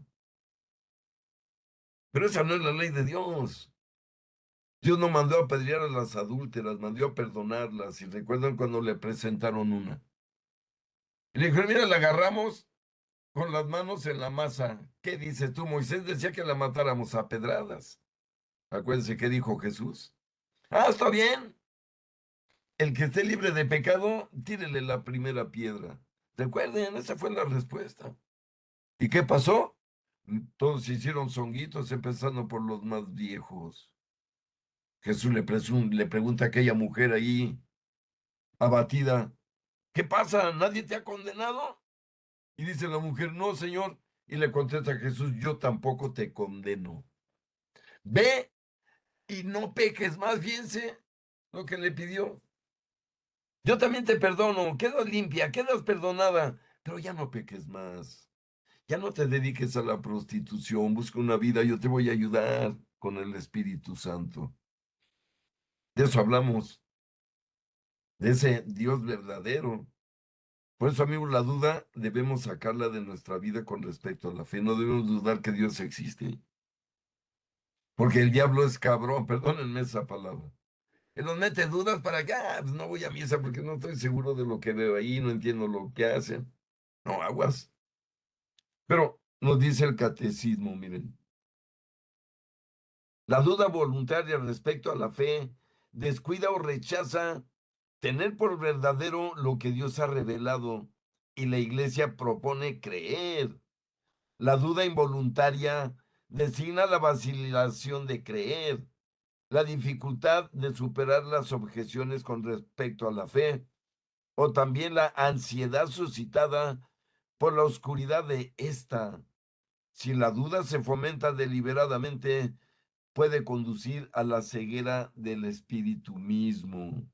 [SPEAKER 1] Pero esa no es la ley de Dios. Dios no mandó a apedrear a las adúlteras, mandó a perdonarlas. Y recuerdan cuando le presentaron una. Y le dijeron, mira, la agarramos con las manos en la masa. ¿Qué dices tú? Moisés decía que la matáramos a pedradas. Acuérdense qué dijo Jesús. Ah, está bien. El que esté libre de pecado, tírele la primera piedra. Recuerden, esa fue la respuesta. ¿Y qué pasó? Todos se hicieron zonguitos, empezando por los más viejos. Jesús le pregunta a aquella mujer ahí, abatida, ¿qué pasa? ¿Nadie te ha condenado? Y dice la mujer, no, Señor. Y le contesta Jesús, yo tampoco te condeno. Ve y no peques más, fíjense lo que le pidió. Yo también te perdono, quedas limpia, quedas perdonada, pero ya no peques más. Ya no te dediques a la prostitución, busca una vida, yo te voy a ayudar con el Espíritu Santo. De eso hablamos, de ese Dios verdadero. Por eso, amigos, la duda debemos sacarla de nuestra vida con respecto a la fe. No debemos dudar que Dios existe, porque el diablo es cabrón, perdónenme esa palabra. Él nos mete dudas para que, pues no voy a misa porque no estoy seguro de lo que veo ahí, no entiendo lo que hacen. No, aguas. Pero nos dice el catecismo, miren, la duda voluntaria respecto a la fe descuida o rechaza tener por verdadero lo que Dios ha revelado y la iglesia propone creer. La duda involuntaria designa la vacilación de creer, la dificultad de superar las objeciones con respecto a la fe, o también la ansiedad suscitada por la oscuridad de esta. Si la duda se fomenta deliberadamente, puede conducir a la ceguera del espíritu mismo.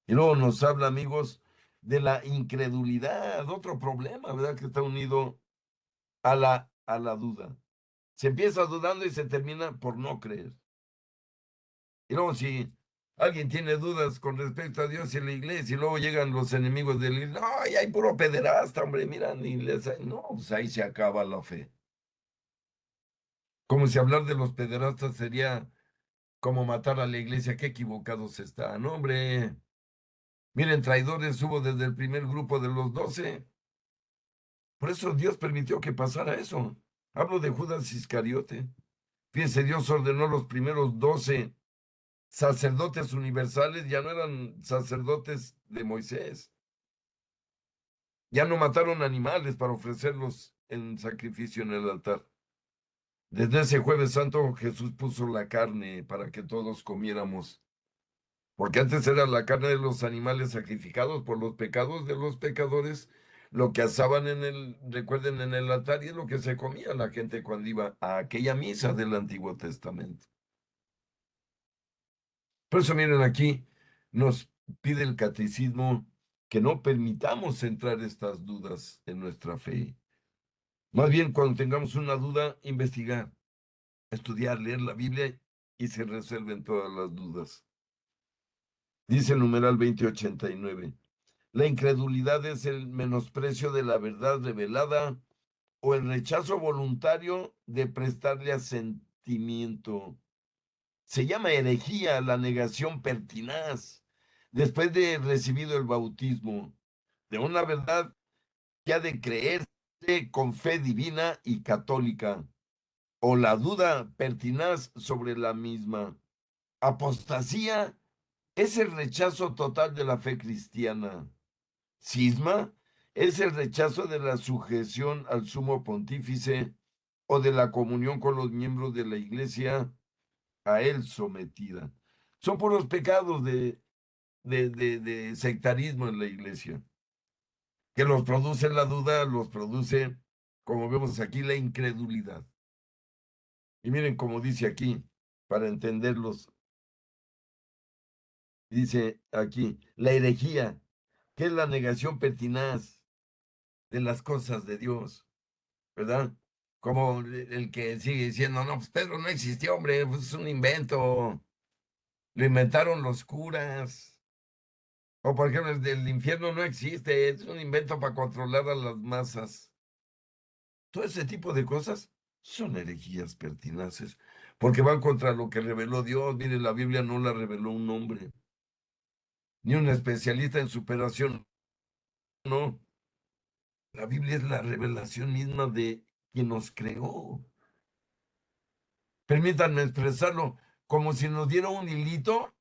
[SPEAKER 1] Y luego nos habla, amigos, de la incredulidad, otro problema, ¿verdad? Que está unido a la duda. Se empieza dudando y se termina por no creer. Y luego si alguien tiene dudas con respecto a Dios y la iglesia, y luego llegan los enemigos de la iglesia, ay, hay puro pederasta, hombre, mira, ni les... No, pues ahí se acaba la fe. Como si hablar de los pederastas sería como matar a la iglesia, qué equivocados están, hombre. Miren, traidores hubo desde el primer grupo de los 12. Por eso Dios permitió que pasara eso. Hablo de Judas Iscariote. Fíjense, Dios ordenó los primeros 12 sacerdotes universales, ya no eran sacerdotes de Moisés. Ya no mataron animales para ofrecerlos en sacrificio en el altar. Desde ese jueves santo Jesús puso la carne para que todos comiéramos. Porque antes era la carne de los animales sacrificados por los pecados de los pecadores, lo que asaban recuerden, en el altar y es lo que se comía la gente cuando iba a aquella misa del Antiguo Testamento. Por eso miren aquí, nos pide el catecismo que no permitamos entrar estas dudas en nuestra fe. Más bien, cuando tengamos una duda, investigar, estudiar, leer la Biblia y se resuelven todas las dudas. Dice el numeral 2089. La incredulidad es el menosprecio de la verdad revelada o el rechazo voluntario de prestarle asentimiento. Se llama herejía la negación pertinaz después de recibido el bautismo de una verdad que ha de creerse con fe divina y católica o la duda pertinaz sobre la misma. Apostasía es el rechazo total de la fe cristiana. Cisma es el rechazo de la sujeción al sumo pontífice o de la comunión con los miembros de la iglesia a él sometida. Son puros pecados de sectarismo en la iglesia, que los produce la duda, los produce, como vemos aquí, la incredulidad. Y miren cómo dice aquí, para entenderlos, dice aquí, la herejía, que es la negación pertinaz de las cosas de Dios, ¿verdad? Como el que sigue diciendo, no, pues Pedro no existió, hombre, pues es un invento, lo inventaron los curas. O por ejemplo, el infierno no existe, es un invento para controlar a las masas. Todo ese tipo de cosas son herejías pertinaces, porque van contra lo que reveló Dios. Mire, la Biblia no la reveló un hombre, ni un especialista en superación, no. La Biblia es la revelación misma de quien nos creó. Permítanme expresarlo como si nos diera un hilito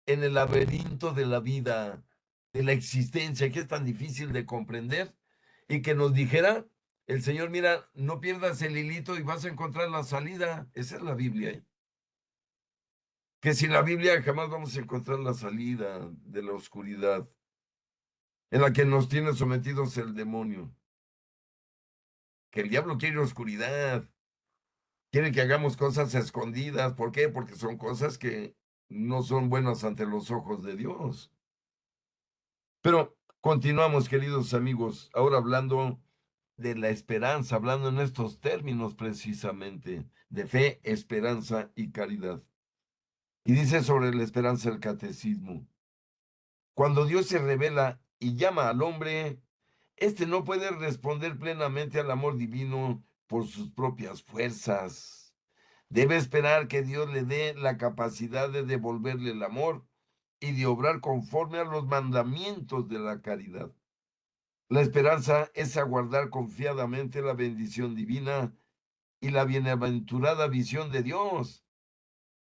[SPEAKER 1] en el laberinto de la vida, de la existencia, que es tan difícil de comprender, y que nos dijera el Señor, mira, no pierdas el hilito y vas a encontrar la salida. Esa es la Biblia, ¿eh? Que sin la Biblia jamás vamos a encontrar la salida de la oscuridad en la que nos tiene sometidos el demonio. Que el diablo quiere oscuridad, quiere que hagamos cosas escondidas. ¿Por qué? Porque son cosas que no son buenas ante los ojos de Dios. Pero continuamos, queridos amigos, ahora hablando de la esperanza, hablando en estos términos precisamente, de fe, esperanza y caridad. Y dice sobre la esperanza el catecismo: cuando Dios se revela y llama al hombre, éste no puede responder plenamente al amor divino por sus propias fuerzas. Debe esperar que Dios le dé la capacidad de devolverle el amor y de obrar conforme a los mandamientos de la caridad. La esperanza es aguardar confiadamente la bendición divina y la bienaventurada visión de Dios.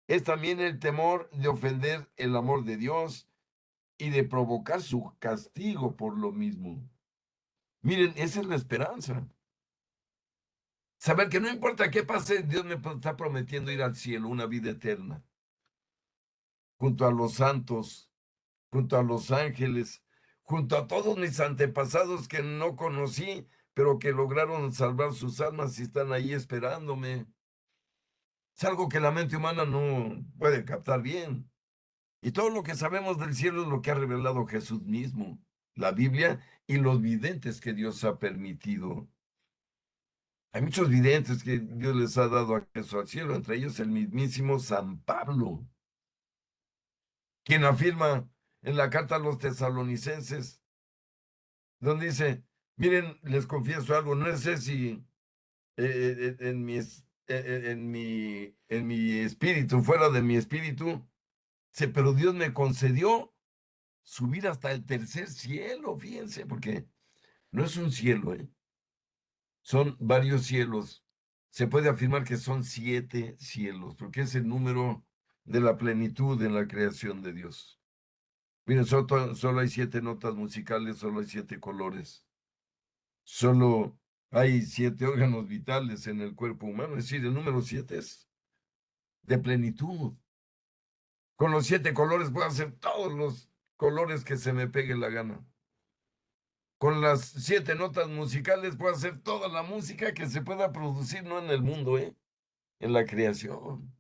[SPEAKER 1] Es también el temor de ofender el amor de Dios y de provocar su castigo por lo mismo. Miren, esa es la esperanza. Saber que no importa qué pase, Dios me está prometiendo ir al cielo, una vida eterna, junto a los santos, junto a los ángeles, junto a todos mis antepasados que no conocí, pero que lograron salvar sus almas y están ahí esperándome. Es algo que la mente humana no puede captar bien. Y todo lo que sabemos del cielo es lo que ha revelado Jesús mismo, la Biblia y los videntes que Dios ha permitido. Hay muchos videntes que Dios les ha dado acceso al cielo, entre ellos el mismísimo San Pablo, quien afirma en la carta a los tesalonicenses, donde dice, miren, les confieso algo, no sé si en mi espíritu, fuera de mi espíritu, pero Dios me concedió subir hasta el tercer cielo, fíjense, porque no es un cielo, ¿eh? Son varios cielos. Se puede afirmar que son 7 cielos, porque es el número de la plenitud en la creación de Dios. Miren, solo hay 7 notas musicales, solo hay 7 colores, solo hay 7 órganos vitales en el cuerpo humano, es decir, el número 7 es de plenitud. Con los 7 colores puedo hacer todos los colores que se me pegue la gana. Con las 7 notas musicales puedo hacer toda la música que se pueda producir, no en el mundo, en la creación.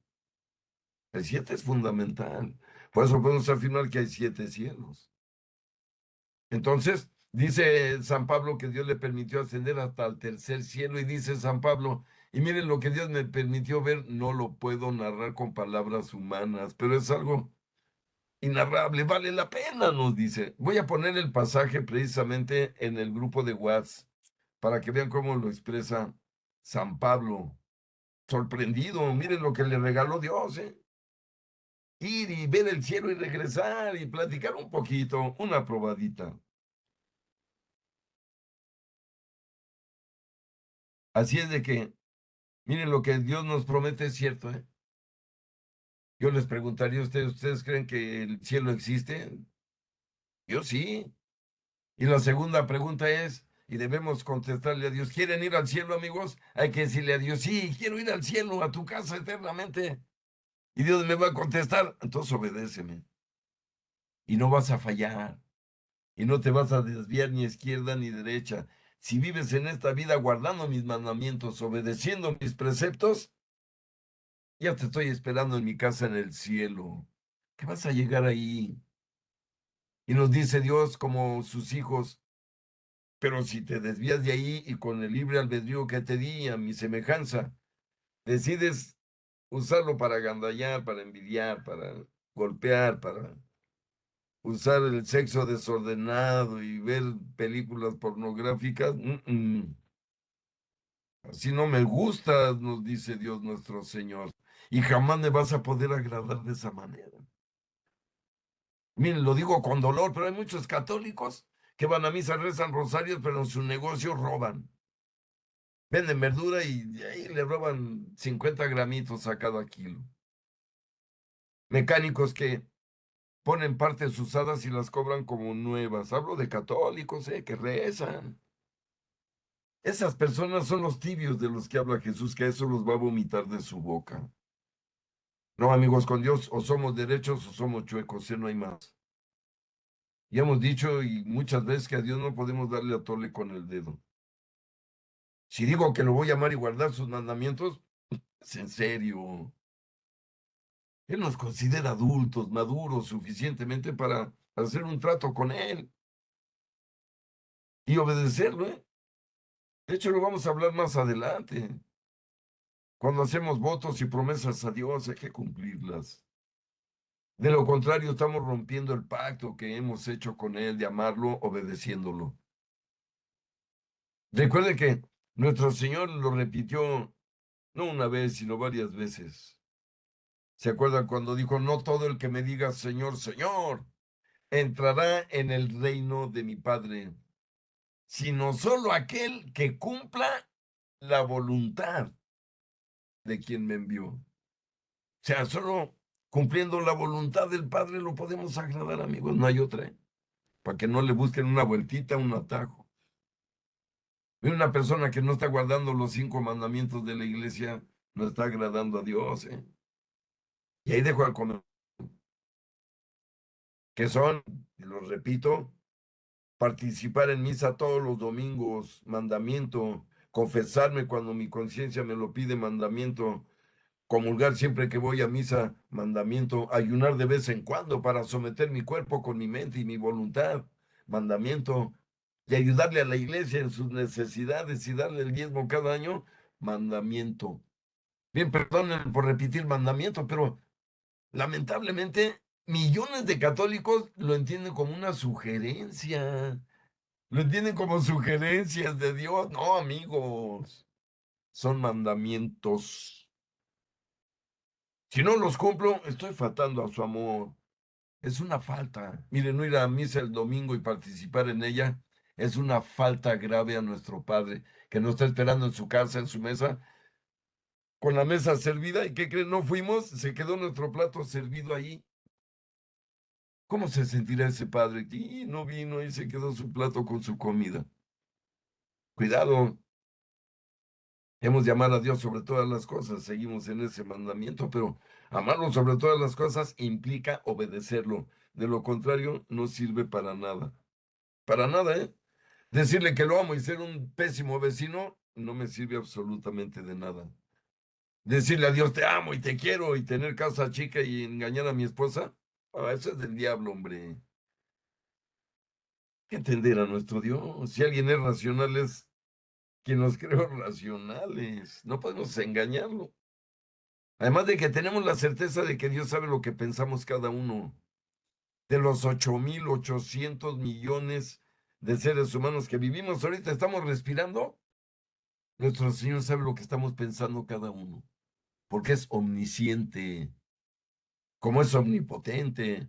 [SPEAKER 1] El 7 es fundamental. Por eso podemos afirmar que hay 7 cielos. Entonces, dice San Pablo que Dios le permitió ascender hasta el tercer cielo y dice San Pablo, y miren lo que Dios me permitió ver, no lo puedo narrar con palabras humanas, pero es algo inarrable, vale la pena, nos dice. Voy a poner el pasaje precisamente en el grupo de WhatsApp para que vean cómo lo expresa San Pablo. Sorprendido, miren lo que le regaló Dios, ¿eh? Ir y ver el cielo y regresar y platicar un poquito, una probadita. Así es de que, miren, lo que Dios nos promete es cierto, ¿eh? Yo les preguntaría a ustedes, ¿ustedes creen que el cielo existe? Yo sí. Y la segunda pregunta es, y debemos contestarle a Dios, ¿quieren ir al cielo, amigos? Hay que decirle a Dios, sí, quiero ir al cielo, a tu casa eternamente. Y Dios me va a contestar, entonces obedéceme. Y no vas a fallar. Y no te vas a desviar ni izquierda ni derecha. Si vives en esta vida guardando mis mandamientos, obedeciendo mis preceptos, ya te estoy esperando en mi casa en el cielo. ¿Qué vas a llegar ahí? Y nos dice Dios como sus hijos, pero si te desvías de ahí y con el libre albedrío que te di a mi semejanza, decides usarlo para agandallar, para envidiar, para golpear, para usar el sexo desordenado y ver películas pornográficas, así no me gustas, nos dice Dios nuestro Señor, y jamás me vas a poder agradar de esa manera. Miren, lo digo con dolor, pero hay muchos católicos que van a misa, rezan rosarios, pero en su negocio roban. Venden verdura y de ahí le roban 50 gramitos a cada kilo. Mecánicos que ponen partes usadas y las cobran como nuevas. Hablo de católicos, que rezan. Esas personas son los tibios de los que habla Jesús, que eso los va a vomitar de su boca. No, amigos, con Dios o somos derechos o somos chuecos, no hay más. Ya hemos dicho y muchas veces que a Dios no podemos darle a tole con el dedo. Si digo que lo voy a amar y guardar sus mandamientos, es en serio. Él nos considera adultos, maduros suficientemente para hacer un trato con Él y obedecerlo, ¿eh? De hecho, lo vamos a hablar más adelante. Cuando hacemos votos y promesas a Dios, hay que cumplirlas. De lo contrario, estamos rompiendo el pacto que hemos hecho con Él de amarlo, obedeciéndolo. Recuerde que nuestro Señor lo repitió no una vez, sino varias veces. ¿Se acuerdan cuando dijo, no todo el que me diga Señor, Señor, entrará en el reino de mi Padre, sino solo aquel que cumpla la voluntad de quien me envió? O sea, solo cumpliendo la voluntad del Padre lo podemos agradar, amigos, no hay otra, ¿eh? Para que no le busquen una vueltita, un atajo. Y una persona que no está guardando los 5 mandamientos de la iglesia no está agradando a Dios, ¿eh? Y ahí dejo al comer, que son, y los repito, participar en misa todos los domingos, mandamiento, confesarme cuando mi conciencia me lo pide, mandamiento, comulgar siempre que voy a misa, mandamiento, ayunar de vez en cuando para someter mi cuerpo con mi mente y mi voluntad, mandamiento, y ayudarle a la iglesia en sus necesidades y darle el diezmo cada año, mandamiento. Bien, perdonen por repetir mandamiento, pero lamentablemente millones de católicos lo entienden como una sugerencia. Lo entienden como sugerencias de Dios. No, amigos, son mandamientos. Si no los cumplo, estoy faltando a su amor. Es una falta. Miren, no ir a misa el domingo y participar en ella es una falta grave a nuestro Padre, que nos está esperando en su casa, en su mesa, con la mesa servida. ¿Y qué creen? No fuimos, se quedó nuestro plato servido ahí. ¿Cómo se sentirá ese padre? Y no vino y se quedó su plato con su comida. Cuidado. Hemos de amar a Dios sobre todas las cosas, seguimos en ese mandamiento, pero amarlo sobre todas las cosas implica obedecerlo. De lo contrario, no sirve para nada. Para nada, ¿eh? Decirle que lo amo y ser un pésimo vecino no me sirve absolutamente de nada. Decirle a Dios te amo y te quiero y tener casa chica y engañar a mi esposa, eso es del diablo, hombre. Hay que entender a nuestro Dios. Si alguien es racional, es quien nos creó racionales. No podemos engañarlo. Además de que tenemos la certeza de que Dios sabe lo que pensamos cada uno. De los 8.800 millones de seres humanos que vivimos ahorita, estamos respirando. Nuestro Señor sabe lo que estamos pensando cada uno, porque es omnisciente, como es omnipotente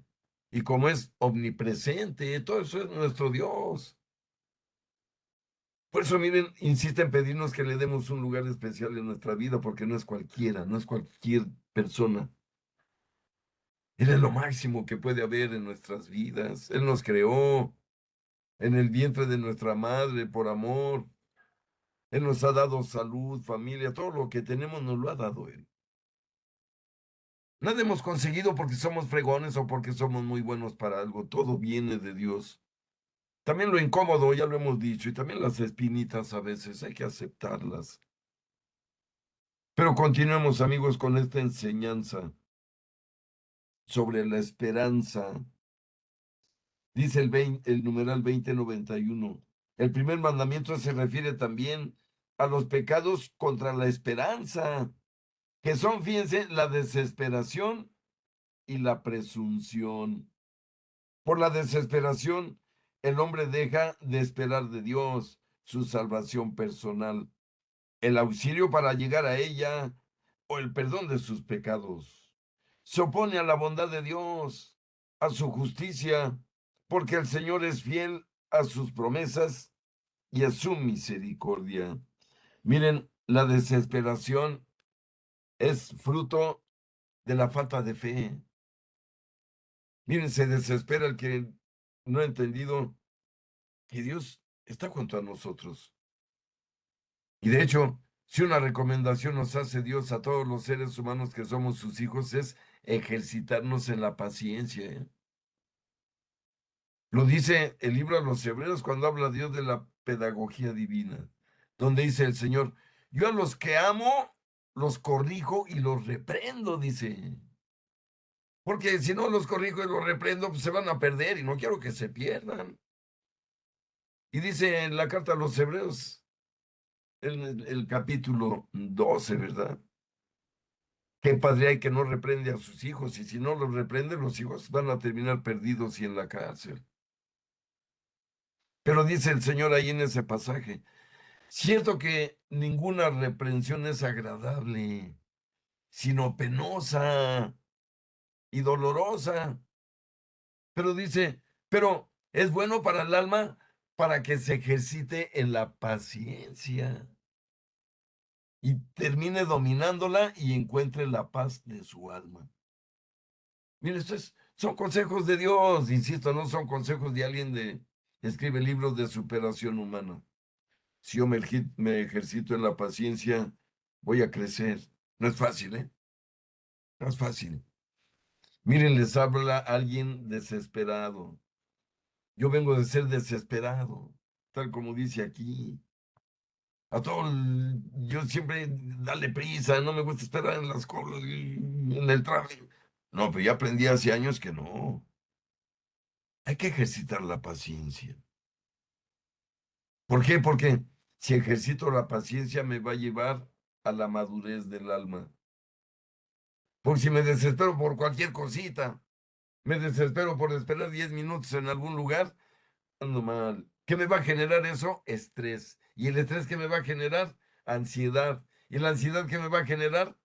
[SPEAKER 1] y como es omnipresente. Todo eso es nuestro Dios. Por eso, miren, insiste en pedirnos que le demos un lugar especial en nuestra vida, porque no es cualquiera, no es cualquier persona. Él es lo máximo que puede haber en nuestras vidas. Él nos creó en el vientre de nuestra madre por amor. Él nos ha dado salud, familia, todo lo que tenemos nos lo ha dado Él. Nada hemos conseguido porque somos fregones o porque somos muy buenos para algo. Todo viene de Dios. También lo incómodo, ya lo hemos dicho, y también las espinitas a veces hay que aceptarlas. Pero continuemos, amigos, con esta enseñanza sobre la esperanza. Dice el numeral 2091. El primer mandamiento se refiere también a los pecados contra la esperanza, que son, fíjense, la desesperación y la presunción. Por la desesperación, el hombre deja de esperar de Dios su salvación personal, el auxilio para llegar a ella o el perdón de sus pecados. Se opone a la bondad de Dios, a su justicia, porque el Señor es fiel a sus promesas y a su misericordia. Miren, la desesperación es fruto de la falta de fe. Miren, se desespera el que no ha entendido que Dios está junto a nosotros. Y de hecho, si una recomendación nos hace Dios a todos los seres humanos que somos sus hijos es ejercitarnos en la paciencia, ¿eh? Lo dice el libro a los Hebreos cuando habla Dios de la pedagogía divina, donde dice el Señor, yo a los que amo, los corrijo y los reprendo, dice. Porque si no los corrijo y los reprendo, pues se van a perder y no quiero que se pierdan. Y dice en la carta a los Hebreos, en el capítulo 12, ¿verdad? ¿Qué padre hay que no reprende a sus hijos? Y si no los reprende, los hijos van a terminar perdidos y en la cárcel. Pero dice el Señor ahí en ese pasaje, cierto que ninguna reprensión es agradable, sino penosa y dolorosa. Pero dice, pero es bueno para el alma para que se ejercite en la paciencia y termine dominándola y encuentre la paz de su alma. Mire, son consejos de Dios, insisto, no son consejos de alguien que escribe libros de superación humana. Si yo me ejercito en la paciencia, voy a crecer. No es fácil, ¿eh? No es fácil. Miren, les habla alguien desesperado. Yo vengo de ser desesperado, tal como dice aquí. Yo siempre dale prisa, no me gusta esperar en las colas, en el tráfico. No, pero ya aprendí hace años que no. Hay que ejercitar la paciencia. ¿Por qué? Porque si ejercito la paciencia me va a llevar a la madurez del alma. Porque si me desespero por cualquier cosita, me desespero por esperar 10 minutos en algún lugar, ando mal. ¿Qué me va a generar eso? Estrés. Y el estrés que me va a generar, ansiedad. Y la ansiedad que me va a generar,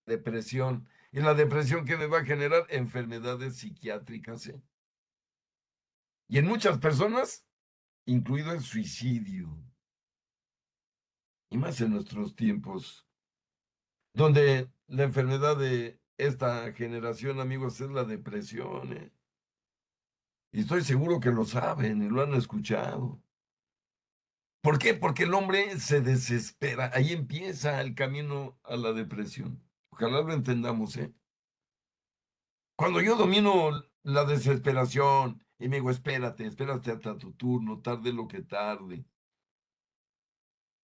[SPEAKER 1] depresión. Y la depresión que me va a generar, enfermedades psiquiátricas, ¿eh? Y en muchas personas, incluido el suicidio. Y más en nuestros tiempos, donde la enfermedad de esta generación, amigos, es la depresión, ¿eh? Y estoy seguro que lo saben y lo han escuchado. ¿Por qué? Porque el hombre se desespera. Ahí empieza el camino a la depresión. Ojalá lo entendamos, ¿eh? Cuando yo domino la desesperación y me digo, espérate hasta tu turno, tarde lo que tarde.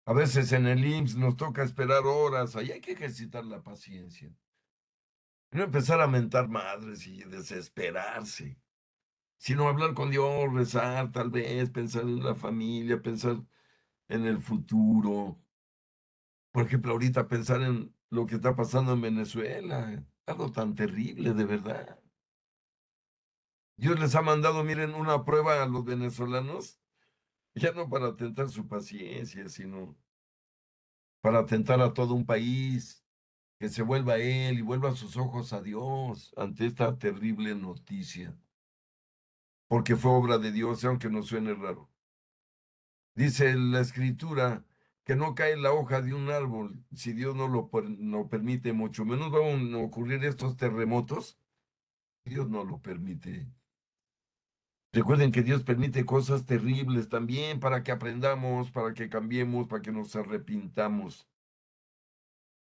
[SPEAKER 1] A veces en el IMSS nos toca esperar horas, ahí hay que ejercitar la paciencia. No empezar a mentar madres y desesperarse, sino hablar con Dios, rezar, tal vez, pensar en la familia, pensar en el futuro. Por ejemplo, ahorita pensar en lo que está pasando en Venezuela, algo tan terrible, de verdad. Dios les ha mandado, miren, una prueba a los venezolanos, ya no para tentar su paciencia, sino para atentar a todo un país, que se vuelva a Él y vuelva sus ojos a Dios ante esta terrible noticia, porque fue obra de Dios, aunque nos suene raro. Dice la Escritura que no cae la hoja de un árbol si Dios no lo permite, mucho menos van a ocurrir estos terremotos Dios no lo permite. Recuerden que Dios permite cosas terribles también para que aprendamos, para que cambiemos, para que nos arrepintamos.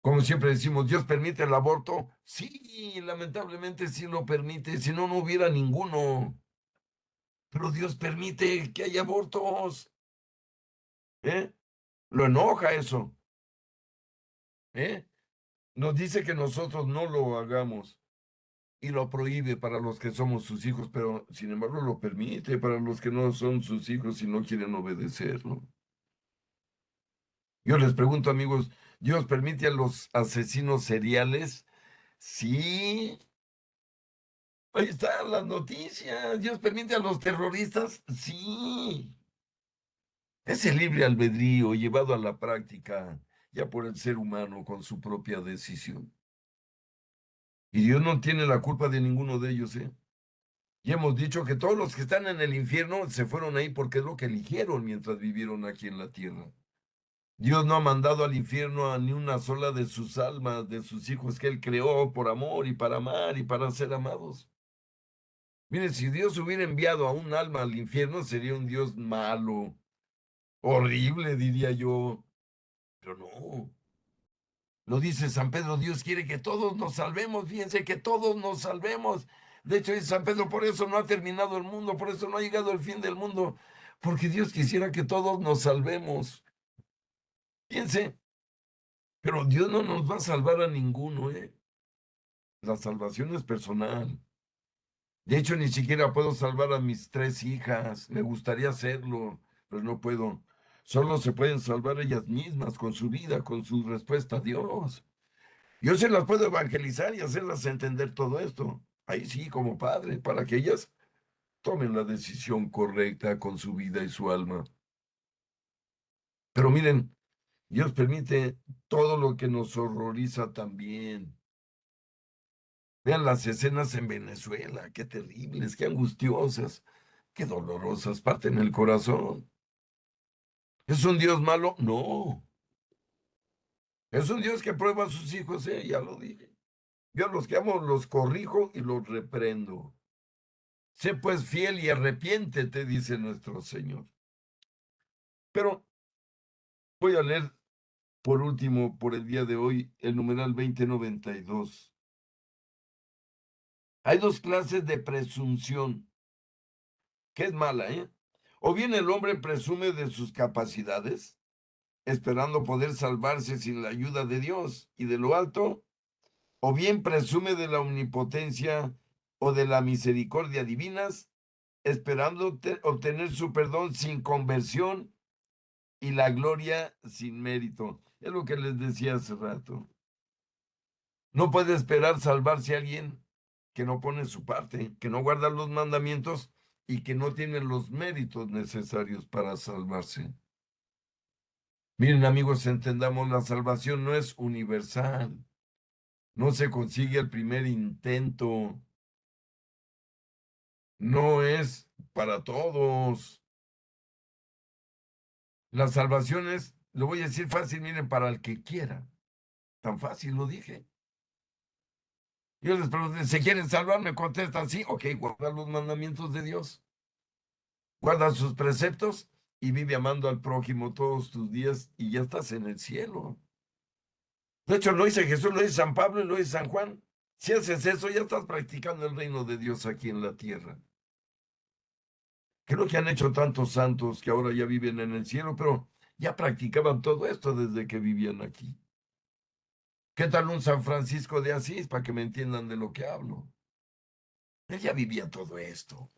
[SPEAKER 1] Como siempre decimos, ¿Dios permite el aborto? Sí, lamentablemente sí lo permite, si no, no hubiera ninguno. Pero Dios permite que haya abortos, ¿eh? Lo enoja eso, ¿eh? Nos dice que nosotros no lo hagamos y lo prohíbe para los que somos sus hijos, pero sin embargo lo permite para los que no son sus hijos y no quieren obedecerlo. Yo les pregunto, amigos, ¿Dios permite a los asesinos seriales? Sí, ahí están las noticias. ¿Dios permite a los terroristas? Sí. Es el libre albedrío llevado a la práctica ya por el ser humano con su propia decisión. Y Dios no tiene la culpa de ninguno de ellos, ¿eh? Y hemos dicho que todos los que están en el infierno se fueron ahí porque es lo que eligieron mientras vivieron aquí en la tierra. Dios no ha mandado al infierno a ni una sola de sus almas, de sus hijos que Él creó por amor y para amar y para ser amados. Miren, si Dios hubiera enviado a un alma al infierno, sería un Dios malo, horrible, diría yo. Pero no. Lo dice San Pedro, Dios quiere que todos nos salvemos, fíjense que todos nos salvemos. De hecho, dice San Pedro, por eso no ha terminado el mundo, por eso no ha llegado el fin del mundo, porque Dios quisiera que todos nos salvemos. Fíjense, pero Dios no nos va a salvar a ninguno, ¿eh? La salvación es personal. De hecho, ni siquiera puedo salvar a mis 3 hijas. Me gustaría hacerlo, pero no puedo. Solo se pueden salvar ellas mismas con su vida, con su respuesta a Dios. Yo se las puedo evangelizar y hacerlas entender todo esto. Ahí sí, como padre, para que ellas tomen la decisión correcta con su vida y su alma. Pero miren, Dios permite todo lo que nos horroriza también. Vean las escenas en Venezuela, qué terribles, qué angustiosas, qué dolorosas, parten el corazón. ¿Es un Dios malo? No. Es un Dios que prueba a sus hijos, ya lo dije. Yo a los que amo los corrijo y los reprendo. Sé pues fiel y arrepiéntete, dice nuestro Señor. Pero voy a leer por último, por el día de hoy, el numeral 2092. Hay 2 clases de presunción, que es mala, ¿eh? O bien el hombre presume de sus capacidades, esperando poder salvarse sin la ayuda de Dios y de lo alto, o bien presume de la omnipotencia o de la misericordia divinas, esperando obtener su perdón sin conversión y la gloria sin mérito. Es lo que les decía hace rato. No puede esperar salvarse a alguien que no pone su parte, que no guarda los mandamientos y que no tiene los méritos necesarios para salvarse. Miren, amigos, entendamos, la salvación no es universal, no se consigue al primer intento, no es para todos. La salvación es, lo voy a decir fácil, miren, para el que quiera. Tan fácil lo dije. Yo les pregunto, ¿se quieren salvar? Me contestan, sí, ok, guarda los mandamientos de Dios, guarda sus preceptos y vive amando al prójimo todos tus días y ya estás en el cielo. De hecho, lo dice Jesús, lo dice San Pablo y lo dice San Juan. Si haces eso, ya estás practicando el reino de Dios aquí en la tierra. Creo que han hecho tantos santos que ahora ya viven en el cielo, pero ya practicaban todo esto desde que vivían aquí. ¿Qué tal un San Francisco de Asís para que me entiendan de lo que hablo? Él ya vivía todo esto.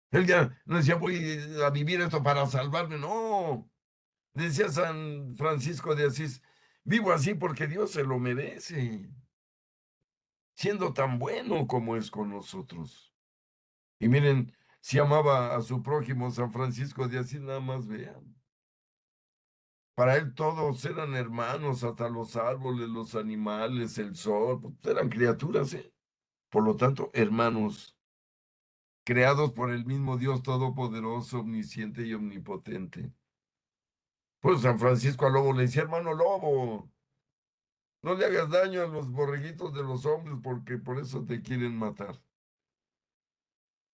[SPEAKER 1] Él ya no decía, voy a vivir esto para salvarme. No, decía San Francisco de Asís, vivo así porque Dios se lo merece, siendo tan bueno como es con nosotros. Y miren, si amaba a su prójimo San Francisco de Asís, nada más vean. Para él todos eran hermanos, hasta los árboles, los animales, el sol, pues, eran criaturas, ¿eh? Por lo tanto, hermanos, creados por el mismo Dios Todopoderoso, omnisciente y omnipotente. Pues San Francisco al lobo le decía, hermano lobo, No le hagas daño a los borreguitos de los hombres porque por eso te quieren matar.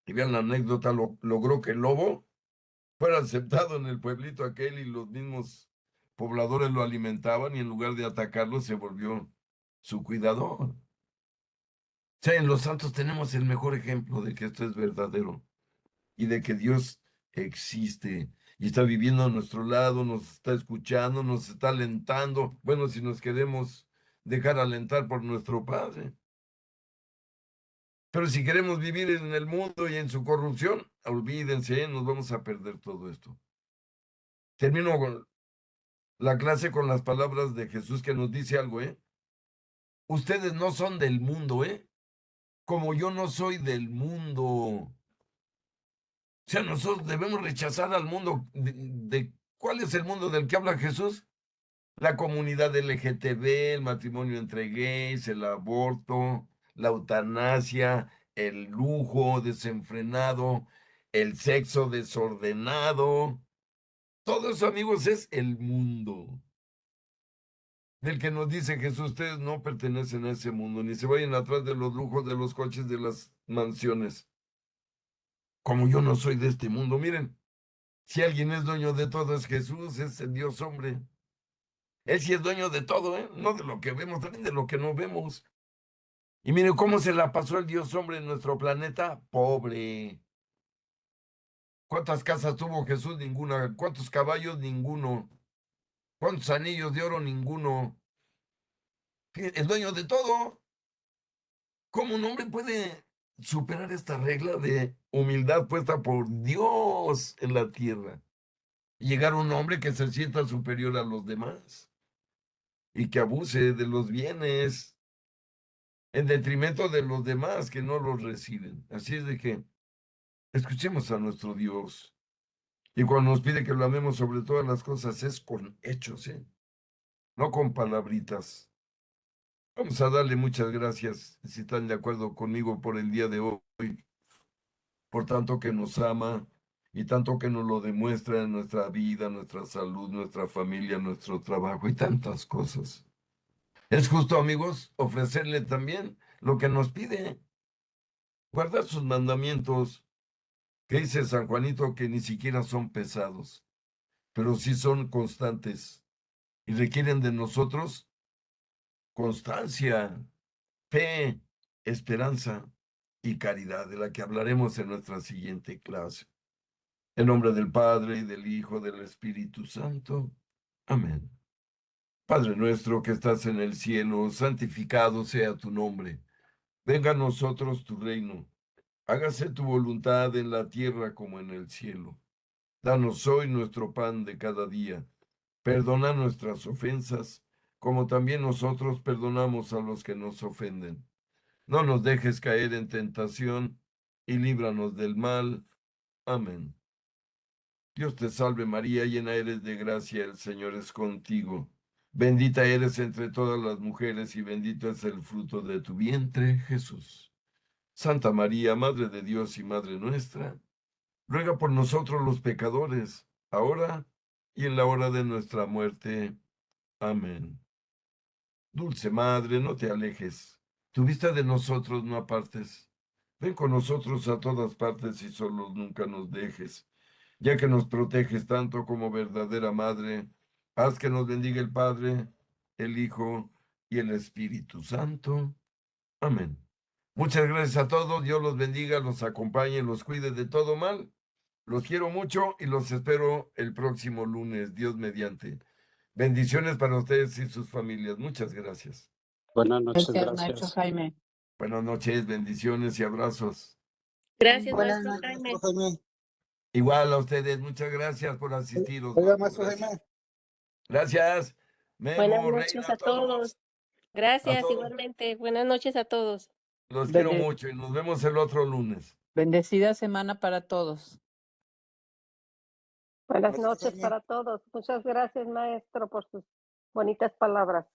[SPEAKER 1] Y vean la anécdota, logró que el lobo fuera aceptado en el pueblito aquel y los mismos pobladores lo alimentaban y en lugar de atacarlo se volvió su cuidador. O sea, en los santos tenemos el mejor ejemplo de que esto es verdadero y de que Dios existe y está viviendo a nuestro lado, nos está escuchando, nos está alentando. Bueno, si nos queremos dejar alentar por nuestro Padre. Pero si queremos vivir en el mundo y en su corrupción, olvídense, nos vamos a perder todo esto. Termino con la clase con las palabras de Jesús que nos dice algo, ¿eh? Ustedes no son del mundo, ¿eh? Como yo no soy del mundo. O sea, nosotros debemos rechazar al mundo. ¿Cuál es el mundo del que habla Jesús? La comunidad LGTB, el matrimonio entre gays, el aborto, la eutanasia, el lujo desenfrenado, el sexo desordenado. Todo eso, amigos, es el mundo del que nos dice Jesús. Ustedes no pertenecen a ese mundo, ni se vayan atrás de los lujos, de los coches, de las mansiones. Como yo no soy de este mundo, miren, si alguien es dueño de todo es Jesús, es el Dios hombre. Él sí es dueño de todo, ¿eh? No de lo que vemos, también de lo que no vemos. Y mire cómo se la pasó el Dios hombre en nuestro planeta, pobre. ¿Cuántas casas tuvo Jesús? Ninguna. ¿Cuántos caballos? Ninguno. ¿Cuántos anillos de oro? Ninguno. El dueño de todo. ¿Cómo un hombre puede superar esta regla de humildad puesta por Dios en la tierra? Y llegar a un hombre que se sienta superior a los demás y que abuse de los bienes en detrimento de los demás que no los reciben. Así es de que escuchemos a nuestro Dios. Y cuando nos pide que lo amemos sobre todas las cosas es con hechos, ¿eh? No con palabritas. Vamos a darle muchas gracias, si están de acuerdo conmigo, por el día de hoy, por tanto que nos ama y tanto que nos lo demuestra en nuestra vida, nuestra salud, nuestra familia, nuestro trabajo y tantas cosas. Es justo, amigos, ofrecerle también lo que nos pide, guardar sus mandamientos, que dice San Juanito que ni siquiera son pesados, pero sí son constantes y requieren de nosotros constancia, fe, esperanza y caridad, de la que hablaremos en nuestra siguiente clase. En nombre del Padre, y del Hijo, del Espíritu Santo. Amén. Padre nuestro que estás en el cielo, santificado sea tu nombre. Venga a nosotros tu reino. Hágase tu voluntad en la tierra como en el cielo. Danos hoy nuestro pan de cada día. Perdona nuestras ofensas, como también nosotros perdonamos a los que nos ofenden. No nos dejes caer en tentación y líbranos del mal. Amén. Dios te salve María, llena eres de gracia, el Señor es contigo. Bendita eres entre todas las mujeres y bendito es el fruto de tu vientre, Jesús. Santa María, Madre de Dios y Madre nuestra, ruega por nosotros los pecadores, ahora y en la hora de nuestra muerte. Amén. Dulce Madre, no te alejes, tu vista de nosotros no apartes. Ven con nosotros a todas partes y solos nunca nos dejes. Ya que nos proteges tanto como verdadera Madre, haz que nos bendiga el Padre, el Hijo y el Espíritu Santo. Amén. Muchas gracias a todos, Dios los bendiga, los acompañe, los cuide de todo mal. Los quiero mucho y los espero el próximo lunes, Dios mediante. Bendiciones para ustedes y sus familias. Muchas gracias.
[SPEAKER 2] Buenas noches,
[SPEAKER 3] Gracias, maestro
[SPEAKER 2] gracias.
[SPEAKER 3] Jaime.
[SPEAKER 1] Buenas noches, bendiciones y abrazos.
[SPEAKER 4] Gracias,
[SPEAKER 5] Buenas
[SPEAKER 4] maestro
[SPEAKER 5] noches,
[SPEAKER 4] Jaime.
[SPEAKER 5] maestro Jaime.
[SPEAKER 1] Igual a ustedes, muchas gracias por asistirnos.
[SPEAKER 5] Oiga,
[SPEAKER 1] Mano,
[SPEAKER 5] maestro
[SPEAKER 1] gracias.
[SPEAKER 5] Jaime.
[SPEAKER 1] Gracias.
[SPEAKER 4] Buenas
[SPEAKER 1] Memo,
[SPEAKER 4] noches
[SPEAKER 1] Reina,
[SPEAKER 4] a
[SPEAKER 1] a todos.
[SPEAKER 4] todos. Gracias,
[SPEAKER 1] todos.
[SPEAKER 4] igualmente. Buenas noches a todos.
[SPEAKER 1] Los quiero mucho y nos vemos el otro lunes.
[SPEAKER 3] Bendecida semana para todos.
[SPEAKER 6] Buenas
[SPEAKER 5] Maestro
[SPEAKER 6] noches
[SPEAKER 5] Jaime.
[SPEAKER 6] para todos. Muchas gracias, maestro, por sus bonitas palabras.